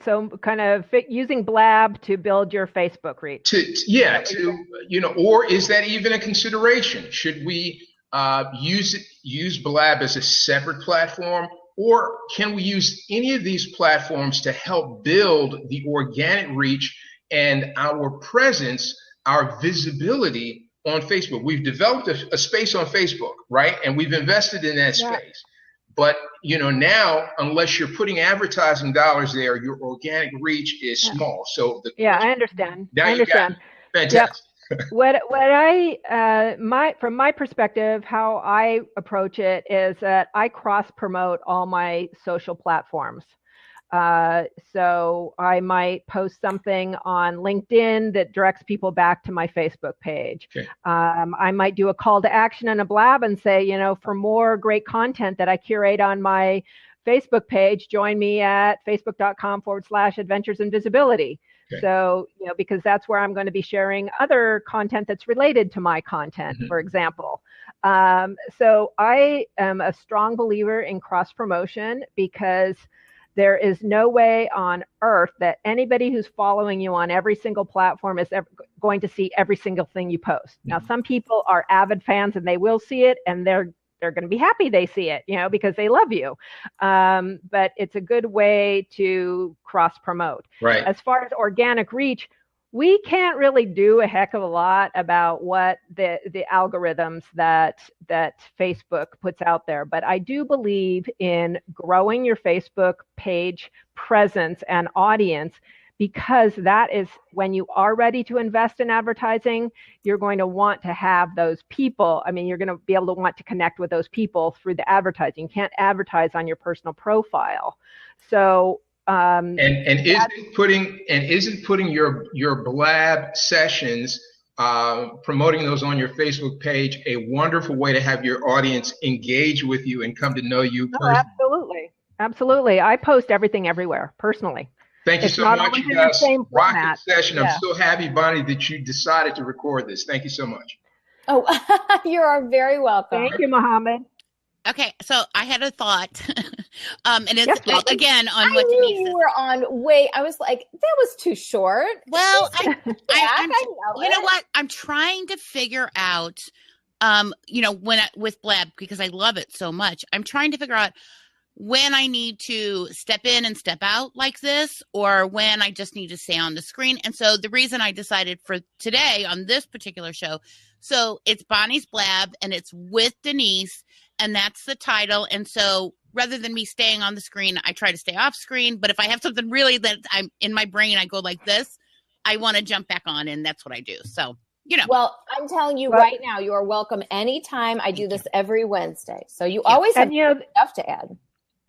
So kind of using Blab to build your Facebook reach. Or is that even a consideration? Should we use Blab as a separate platform, or can we use any of these platforms to help build the organic reach and our presence, our visibility on Facebook? We've developed a space on Facebook, right? And we've invested in that space. But, now, unless you're putting advertising dollars there, your organic reach is small. So I understand. Fantastic. Yep. From my perspective, how I approach it is that I cross promote all my social platforms. So I might post something on LinkedIn that directs people back to my Facebook page. Okay. I might do a call to action in a Blab and say, for more great content that I curate on my Facebook page, join me at facebook.com/adventures in visibility. Okay. So, because that's where I'm going to be sharing other content that's related to my content, for example. So I am a strong believer in cross promotion, because there is no way on earth that anybody who's following you on every single platform is ever going to see every single thing you post. Now, some people are avid fans and they will see it, and they're going to be happy they see it, because they love you. But it's a good way to cross promote. Right. As far as organic reach, we can't really do a heck of a lot about what the algorithms that Facebook puts out there. But I do believe in growing your Facebook page presence and audience, because that is when you are ready to invest in advertising, you're going to want to have those people. I mean, you're going to be able to want to connect with those people through the advertising. You can't advertise on your personal profile. So isn't putting your Blab sessions, promoting those on your Facebook page, a wonderful way to have your audience engage with you and come to know you personally? Absolutely. I post everything everywhere personally. Thank you so much, you guys. Rocket session. I'm so happy, Bonnie, that you decided to record this. Thank you so much. Oh, you are very welcome. Thank you, Mohammed. Okay, so I had a thought, and it's again on what Denise said. You were on. Wait, I was like, that was too short. Well, you know what? I'm trying to figure out, with Blab, because I love it so much. I'm trying to figure out when I need to step in and step out like this, or when I just need to stay on the screen. And so the reason I decided for today on this particular show, so it's Bonnie's Blab, and it's with Denise. and that's the title. And so rather than me staying on the screen, I try to stay off screen. But if I have something really that I'm in my brain, I go like this, I want to jump back on, and that's what I do. So, Well, I'm telling you right now, you are welcome anytime. I do this every Wednesday. So you always have stuff to add.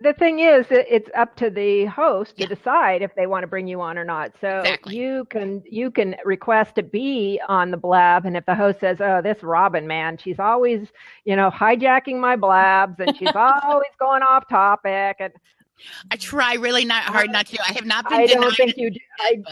The thing is, it's up to the host to decide if they want to bring you on or not. So you can request to be on the blab, and if the host says, "Oh, this Robin, man, she's always, hijacking my blabs, and she's always going off topic," and I try really not hard not to. I have not been. I don't think you do.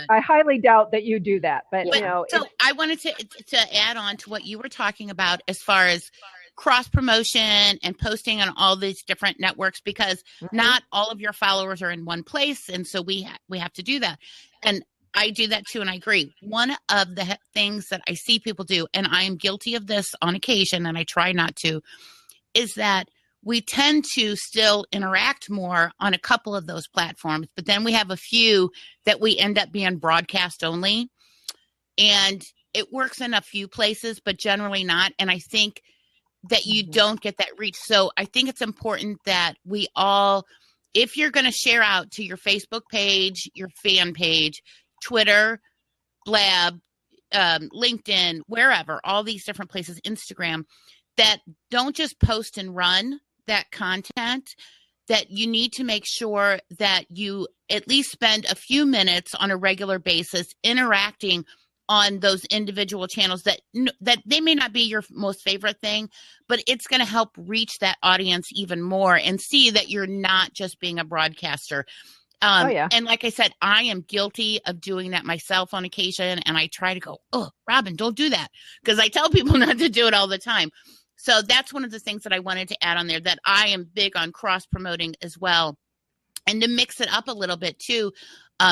I highly doubt that you do that. But so I wanted to add on to what you were talking about as far as cross promotion and posting on all these different networks, because not all of your followers are in one place, and so we have to do that. And I do that too, and I agree. One of the things that I see people do, and I am guilty of this on occasion, and I try not to, is that we tend to still interact more on a couple of those platforms, but then we have a few that we end up being broadcast only, and it works in a few places, but generally not. And I think that you don't get that reach. So I think it's important that we all, if you're going to share out to your Facebook page, your fan page, Twitter, Blab, LinkedIn, wherever, all these different places, Instagram, that don't just post and run that content, that you need to make sure that you at least spend a few minutes on a regular basis interacting on those individual channels that they may not be your most favorite thing, but it's going to help reach that audience even more and see that you're not just being a broadcaster. And like I said, I am guilty of doing that myself on occasion. And I try to go, "Oh, Robin, don't do that." Because I tell people not to do it all the time. So that's one of the things that I wanted to add on there, that I am big on cross promoting as well. And to mix it up a little bit too,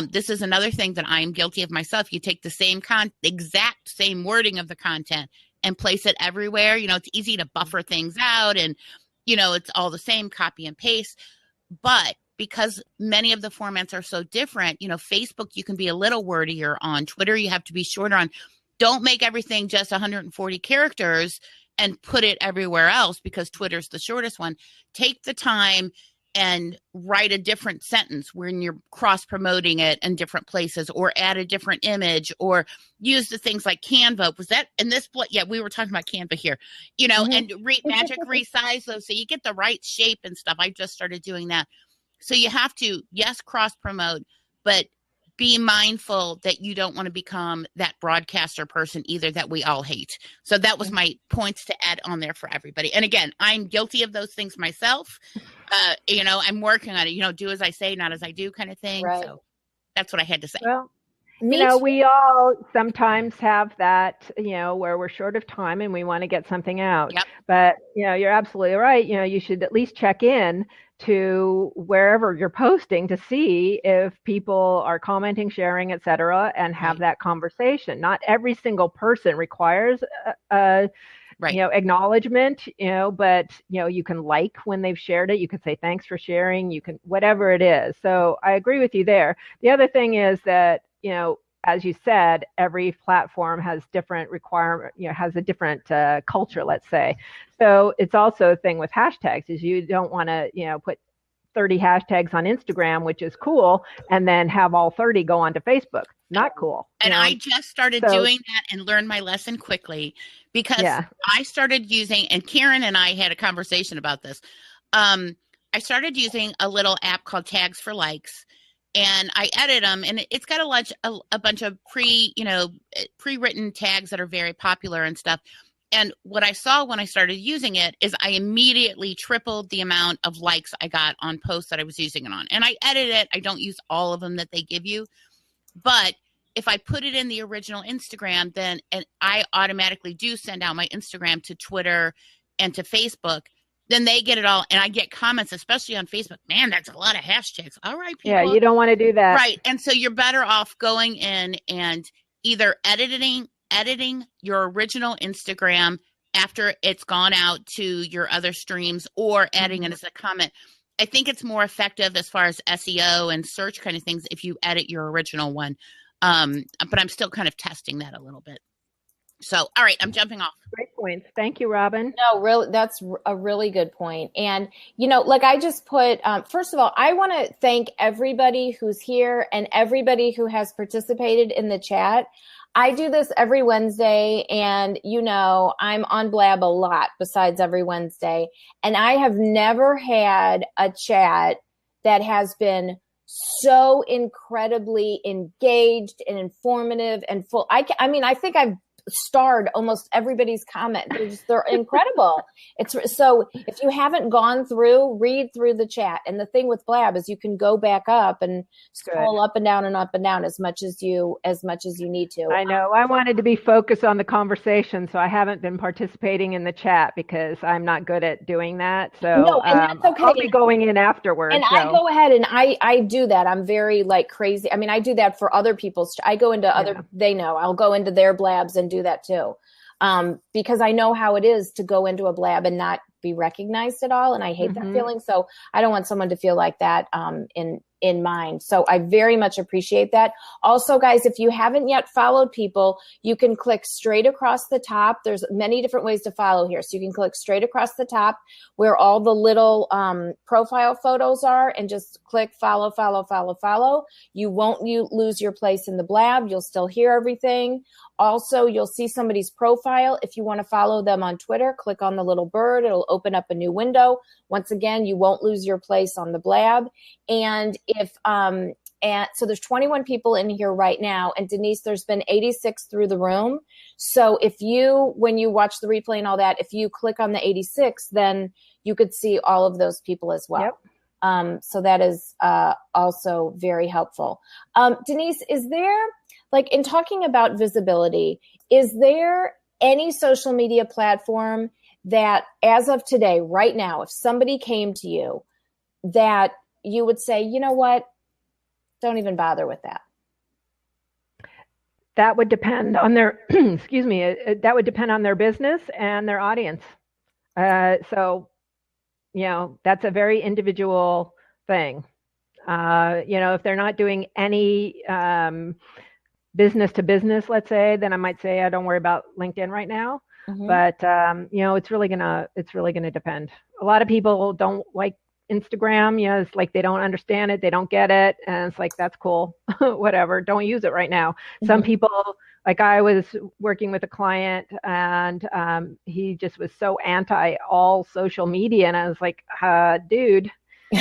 this is another thing that I am guilty of myself. You take the same exact same wording of the content and place it everywhere. It's easy to buffer things out, and, it's all the same, copy and paste. But because many of the formats are so different, Facebook, you can be a little wordier on. Twitter, you have to be shorter on. Don't make everything just 140 characters and put it everywhere else, because Twitter's the shortest one. Take the time and write a different sentence when you're cross promoting it in different places, or add a different image, or use the things like Canva. Was that in this? Yeah, we were talking about Canva here, and magic resize those so you get the right shape and stuff. I just started doing that. So you have to, yes, cross promote, but be mindful that you don't want to become that broadcaster person either that we all hate. So that was my points to add on there for everybody. And again, I'm guilty of those things myself. I'm working on it, do as I say, not as I do kind of thing. Right. So that's what I had to say. Well, we all sometimes have that, where we're short of time and we want to get something out. Yep. But, you're absolutely right. You should at least check in to wherever you're posting to see if people are commenting, sharing, etc., and have that conversation. Not every single person requires acknowledgement, but you can like when they've shared it. You can say thanks for sharing. You can, whatever it is. So I agree with you there. The other thing is that, as you said, every platform has different has a different culture, let's say. So it's also a thing with hashtags, is you don't want to, put 30 hashtags on Instagram, which is cool, and then have all 30 go onto Facebook. Not cool. And I just started doing that and learned my lesson quickly, because I started using, and Karen and I had a conversation about this. I started using a little app called Tags for Likes. And I edit them, and it's got a bunch of pre-written tags that are very popular and stuff. And what I saw when I started using it is I immediately tripled the amount of likes I got on posts that I was using it on. And I edit it. I don't use all of them that they give you. But if I put it in the original Instagram, then I automatically do send out my Instagram to Twitter and to Facebook. Then they get it all, and I get comments, especially on Facebook. Man, that's a lot of hashtags. All right, people. Yeah, you don't want to do that. Right, and so you're better off going in and either editing your original Instagram after it's gone out to your other streams, or adding it as a comment. I think it's more effective as far as SEO and search kind of things if you edit your original one. But I'm still kind of testing that a little bit. So, all right, I'm jumping off. Great points. Thank you, Robin. No, really, that's a really good point. And, like I just put, first of all, I want to thank everybody who's here and everybody who has participated in the chat. I do this every Wednesday, and I'm on Blab a lot besides every Wednesday. And I have never had a chat that has been so incredibly engaged and informative and full. I think I've starred almost everybody's comment. They're incredible. So if you haven't gone through, read through the chat. And the thing with Blab is you can go back up and scroll up and down as much as you need to. I know. I wanted to be focused on the conversation, so I haven't been participating in the chat because I'm not good at doing that. So no, and that's okay. I'll be going in afterwards. And I go ahead and I do that. I'm very crazy. I mean, I do that for other people's. I go into other. They know. I'll go into their Blabs and do that too, because I know how it is to go into a Blab and not be recognized at all, and I hate that feeling. So I don't want someone to feel like that in mine. So I very much appreciate that. Also, guys, if you haven't yet followed people, you can click straight across the top. There's many different ways to follow here. So you can click straight across the top where all the little profile photos are and just click follow, follow, follow, follow. You won't lose your place in the Blab. You'll still hear everything. Also, you'll see somebody's profile. If you want to follow them on Twitter, click on the little bird. It'll open up a new window. Once again, you won't lose your place on the Blab. And so there's 21 people in here right now. And Denise, there's been 86 through the room. So when you watch the replay and all that, if you click on the 86, then you could see all of those people as well. Yep. So that is also very helpful. Denise, is there, in talking about visibility, is there any social media platform that as of today, right now, if somebody came to you, that you would say, you know what, don't even bother with that? That would depend on their, excuse me, that would depend on their business and their audience. So, that's a very individual thing. If they're not doing any business to business, let's say, then I might say, I don't worry about LinkedIn right now. But, it's really gonna depend. A lot of people don't like Instagram. It's like they don't understand it. They don't get it. And it's like, that's cool. Whatever. Don't use it right now. Some people, like I was working with a client and he just was so anti all social media. And I was like, dude, you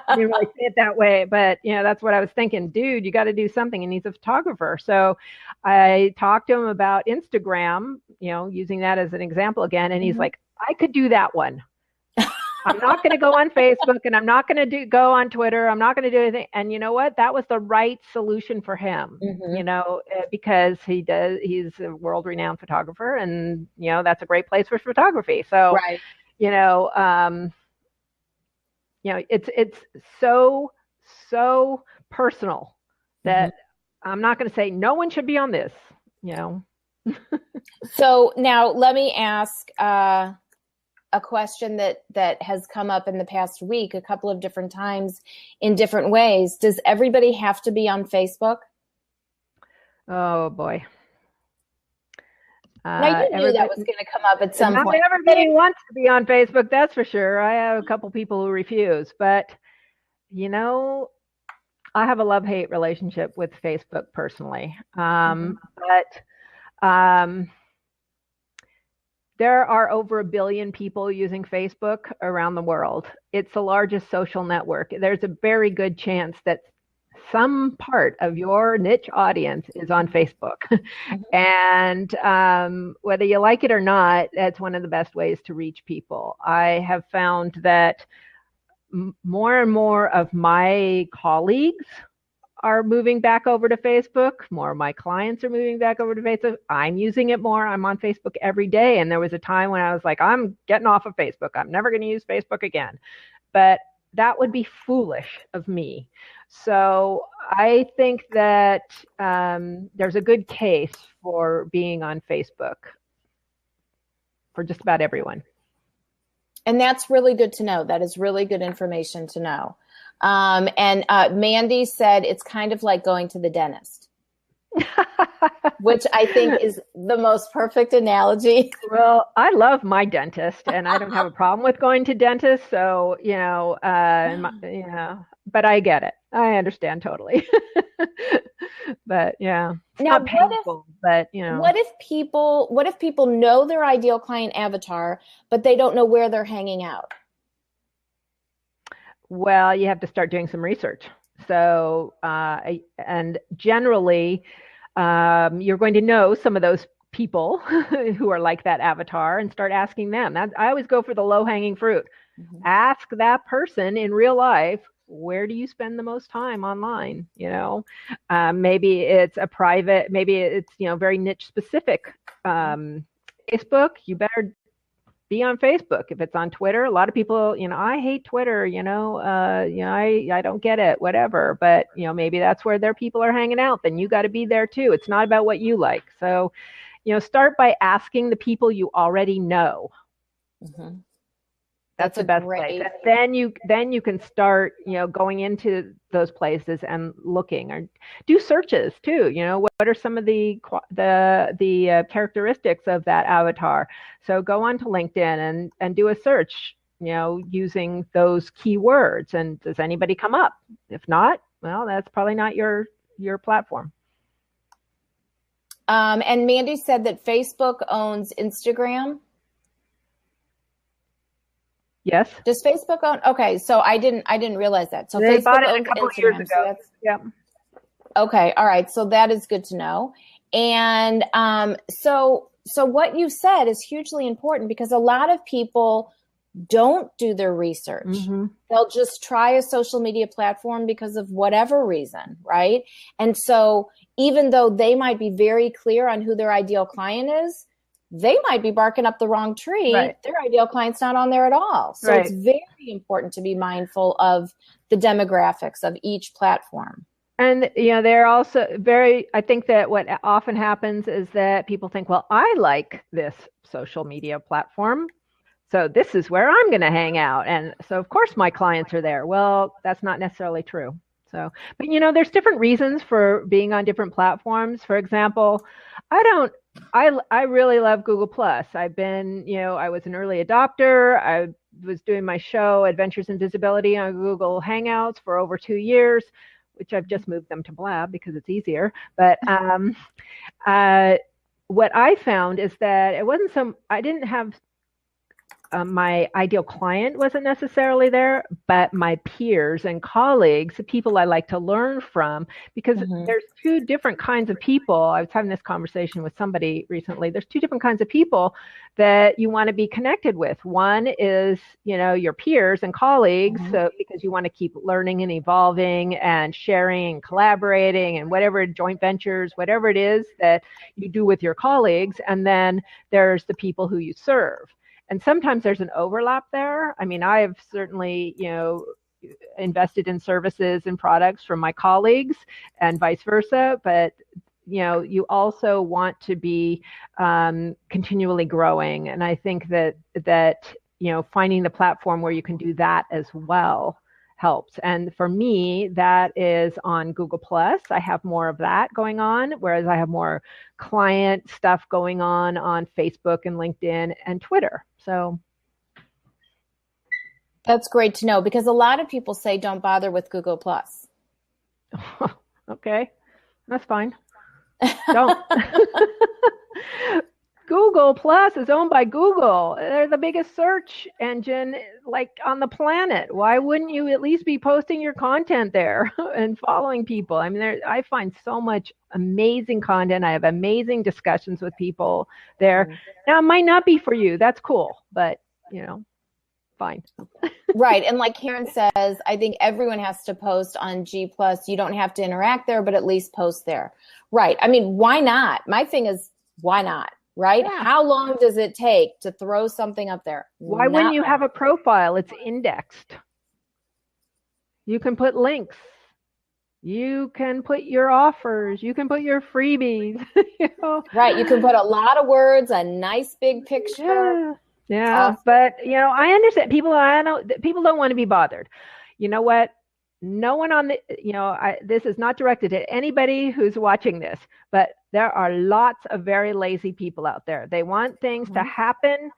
didn't really say it that way, but that's what I was thinking. Dude, you got to do something, and he's a photographer. So I talked to him about Instagram, using that as an example again, and he's like, I could do that one. I'm not going to go on Facebook, and I'm not going to go on Twitter. I'm not going to do anything. And you know what? That was the right solution for him, because he's a world-renowned photographer, and that's a great place for photography. So, right. It's so personal that I'm not going to say no one should be on this, So now let me ask a question that has come up in the past week a couple of different times in different ways. Does everybody have to be on Facebook? Oh, boy. Now, you knew that was going to come up at some point. Everybody wants to be on Facebook, that's for sure. I have a couple people who refuse, but I have a love-hate relationship with Facebook personally. But there are over 1 billion people using Facebook around the world. It's the largest social network. There's a very good chance that some part of your niche audience is on Facebook. And whether you like it or not, that's one of the best ways to reach people. I have found that more and more of my colleagues are moving back over to Facebook. More of my clients are moving back over to Facebook. I'm using it more. I'm on Facebook every day. And there was a time when I was like, I'm getting off of Facebook. I'm never going to use Facebook again. But that would be foolish of me. So I think that there's a good case for being on Facebook for just about everyone. And that's really good to know. That is really good information to know. And Mandy said it's kind of like going to the dentist. which I think is the most perfect analogy. Well, I love my dentist, and I don't have a problem with going to dentists. So, but I get it. I understand totally. But yeah, it's Now, not painful, but what if people know their ideal client avatar, but they don't know where they're hanging out? Well, you have to start doing some research. So, and generally, you're going to know some of those people who are like that avatar and start asking them. I always go for the low-hanging fruit. Mm-hmm. Ask that person in real life, where do you spend the most time online? Maybe it's a private, maybe it's, very niche specific. Facebook, you better be on Facebook. If it's on Twitter, a lot of people, I hate Twitter, I don't get it, whatever. But, maybe that's where their people are hanging out. Then you got to be there too. It's not about what you like. So, start by asking the people you already know. Mm-hmm. That's the best place. Then you can start, going into those places and looking, or do searches too. What are some of the characteristics of that avatar? So go onto LinkedIn and do a search, using those keywords. And does anybody come up? If not, well, that's probably not your platform. And Mandy said that Facebook owns Instagram. Yes. Does Facebook own? Okay, so I didn't realize that. So they Facebook bought it owns a couple Instagram, years ago. Yeah. Okay. All right. So that is good to know. And so what you said is hugely important, because a lot of people don't do their research. Mm-hmm. They'll just try a social media platform because of whatever reason, right? And so even though they might be very clear on who their ideal client is, they might be barking up the wrong tree. Right. Their ideal client's not on there at all. So It's very important to be mindful of the demographics of each platform. And, they're also I think that what often happens is that people think, well, I like this social media platform, so this is where I'm going to hang out. And so, of course, my clients are there. Well, that's not necessarily true. So, but, there's different reasons for being on different platforms. For example, I really love Google Plus. I've been, I was an early adopter. I was doing my show Adventures in Disability on Google Hangouts for over 2 years, which I've just moved them to Blab because it's easier. But what I found is that I didn't have my ideal client wasn't necessarily there, but my peers and colleagues, the people I like to learn from, because there's two different kinds of people. I was having this conversation with somebody recently. There's two different kinds of people that you want to be connected with. One is, your peers and colleagues, so because you want to keep learning and evolving and sharing and collaborating and whatever joint ventures, whatever it is that you do with your colleagues. And then there's the people who you serve. And sometimes there's an overlap there. I mean, I have certainly, invested in services and products from my colleagues and vice versa. But, you also want to be continually growing. And I think that finding the platform where you can do that as well helps. And for me, that is on Google Plus. I have more of that going on, whereas I have more client stuff going on Facebook and LinkedIn and Twitter. So that's great to know, because a lot of people say don't bother with Google Plus. Okay, that's fine. Don't. Google Plus is owned by Google. They're the biggest search engine on the planet. Why wouldn't you at least be posting your content there and following people? I mean, I find so much amazing content. I have amazing discussions with people there. Now, it might not be for you. That's cool, but fine. Right. And like Karen says, I think everyone has to post on G+. You don't have to interact there, but at least post there. Right. I mean, why not? My thing is, why not? Right? Yeah. How long does it take to throw something up there? Why wouldn't you have a profile? It's indexed. You can put links. You can put your offers. You can put your freebies. Right. You can put a lot of words, a nice big picture. Yeah. But I understand people don't want to be bothered. You know what? no one on the, this is not directed at anybody who's watching this, but there are lots of very lazy people out there. They want things to happen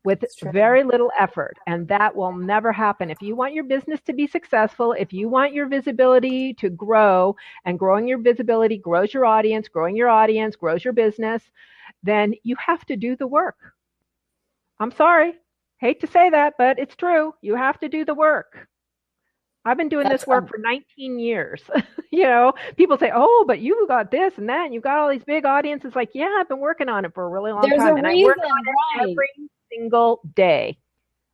with very little effort, and that will never happen. If you want your business to be successful, if you want your visibility to grow, and growing your visibility grows your audience, growing your audience grows your business, then you have to do the work. I'm sorry, hate to say that, but it's true. You have to do the work. I've been doing this work for 19 years. People say, oh, but you got this and that, and you got all these big audiences. Like, yeah, I've been working on it for a really long time. And I work on it every single day.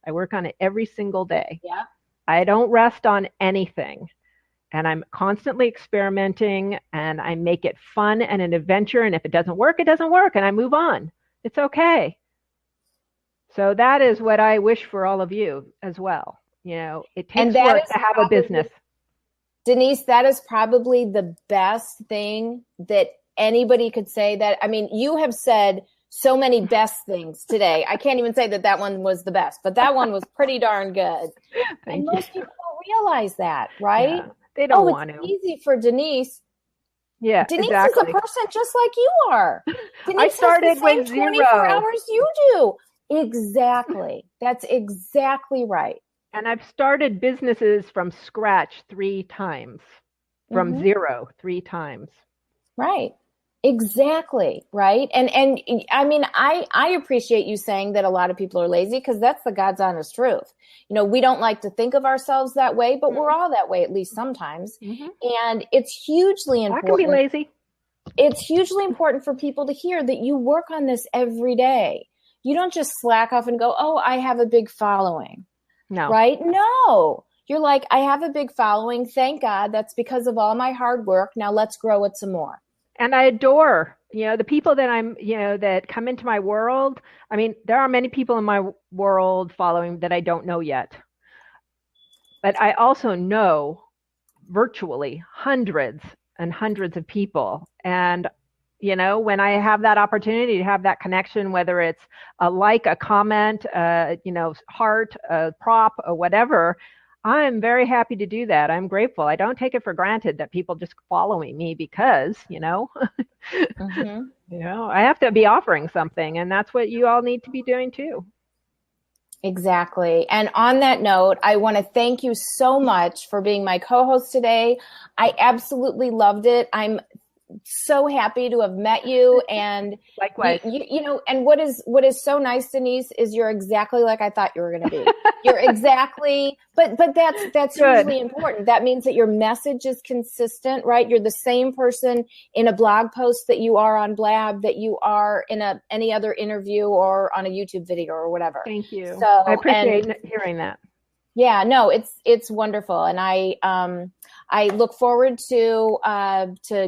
I work on it every single day. Yeah. I don't rest on anything. And I'm constantly experimenting, and I make it fun and an adventure. And if it doesn't work, it doesn't work, and I move on. It's okay. So that is what I wish for all of you as well. It takes work to have a business. Denise, that is probably the best thing that anybody could say. That, I mean, you have said so many best things today. I can't even say that one was the best, but that one was pretty darn good. And most people don't realize that, right? Yeah, they don't want to. It's easy for Denise. Yeah, Denise exactly. is a person just like you are. Denise I started has the same with 24 zero hours you do. Exactly. That's exactly right. And I've started businesses from scratch 3 times, from zero 3 times. Right. Exactly. Right. And I mean, I appreciate you saying that a lot of people are lazy, because that's the God's honest truth. We don't like to think of ourselves that way, but we're all that way, at least sometimes. And it's hugely important. I can be lazy. It's hugely important for people to hear that you work on this every day. You don't just slack off and go, oh, I have a big following. No. Right? No. You're like, I have a big following. Thank God. That's because of all my hard work. Now let's grow it some more. And I adore, the people that that come into my world. I mean, there are many people in my world following that I don't know yet. But I also know virtually hundreds and hundreds of people. And when I have that opportunity to have that connection, whether it's a like, a comment, heart, a prop, or whatever, I'm very happy to do that. I'm grateful. I don't take it for granted that people just following me because, I have to be offering something, and that's what you all need to be doing too. Exactly. And on that note, I want to thank you so much for being my co-host today. I absolutely loved it. I'm so happy to have met you, and likewise. And what is so nice, Denise, is you're exactly like I thought you were going to be. You're exactly, but that's hugely important. That means that your message is consistent, right? You're the same person in a blog post that you are on Blab, that you are in any other interview or on a YouTube video or whatever. Thank you. So I appreciate hearing that. Yeah, no, it's wonderful, and I look forward to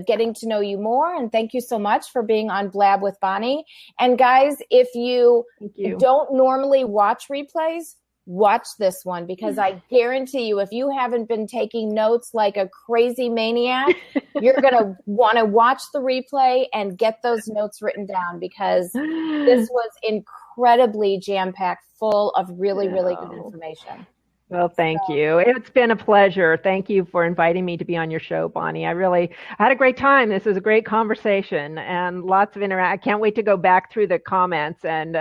getting to know you more. And thank you so much for being on Blab with Bonnie. And guys, if you don't normally watch replays, watch this one, because I guarantee you, if you haven't been taking notes like a crazy maniac, you're gonna want to watch the replay and get those notes written down, because this was incredibly jam-packed, full of really, really good information. Well, thank you. It's been a pleasure. Thank you for inviting me to be on your show, Bonnie. I had a great time. This was a great conversation and lots of I can't wait to go back through the comments and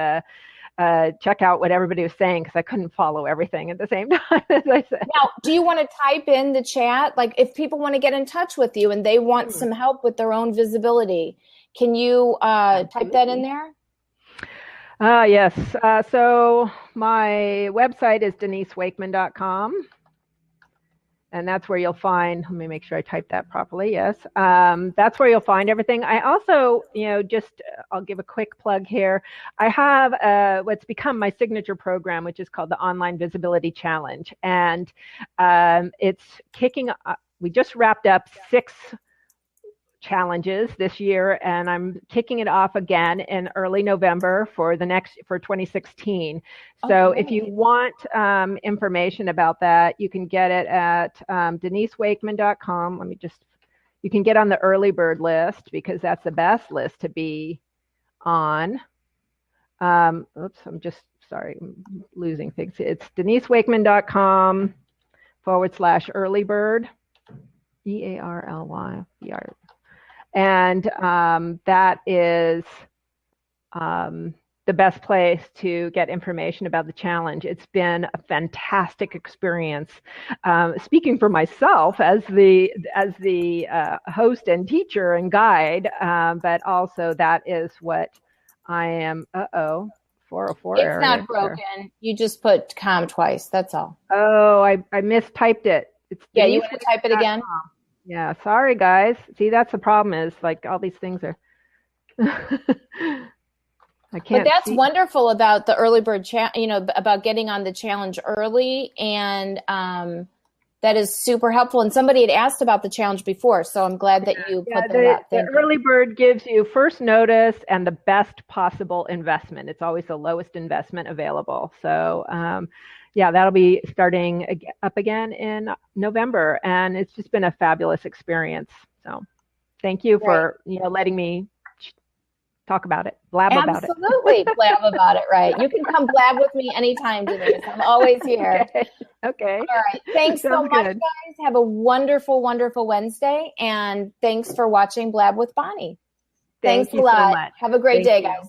check out what everybody was saying, because I couldn't follow everything at the same time, as I said. Now, do you want to type in the chat? Like, if people want to get in touch with you and they want some help with their own visibility, can you type that in there? Yes. So my website is denisewakeman.com. And that's where you'll find, let me make sure I type that properly. Yes. That's where you'll find everything. I also, I'll give a quick plug here. I have what's become my signature program, which is called the Online Visibility Challenge. And it's kicking, we just wrapped up 6 challenges this year, and I'm kicking it off again in early November for 2016. So if you want information about that, you can get it at denisewakeman.com. You can get on the early bird list, because that's the best list to be on. Oops, I'm losing things. It's denisewakeman.com /earlybird, EARLYBR. And that is the best place to get information about the challenge. It's been a fantastic experience. Speaking for myself as the host and teacher and guide, but also that is what I am. 404 It's error. not broken. You just put com twice. That's all. Oh, I mistyped it. It's Yeah, you want to type it again? Yeah, sorry guys. See, that's the problem is like all these things are. I can't. But that's see. wonderful about the early bird about getting on the challenge early, and that is super helpful. And somebody had asked about the challenge before, so I'm glad that you put that out. The early bird gives you first notice and the best possible investment. It's always the lowest investment available. So, that'll be starting up again in November, and it's just been a fabulous experience. So, thank you for letting me talk about it, blab about it. Absolutely, blab about it, right. You can come blab with me anytime, Denise. I'm always here. Okay. All right. Thanks so much, guys. Have a wonderful, wonderful Wednesday, and thanks for watching Blab with Bonnie. Thanks a lot. So much. Have a great day, guys.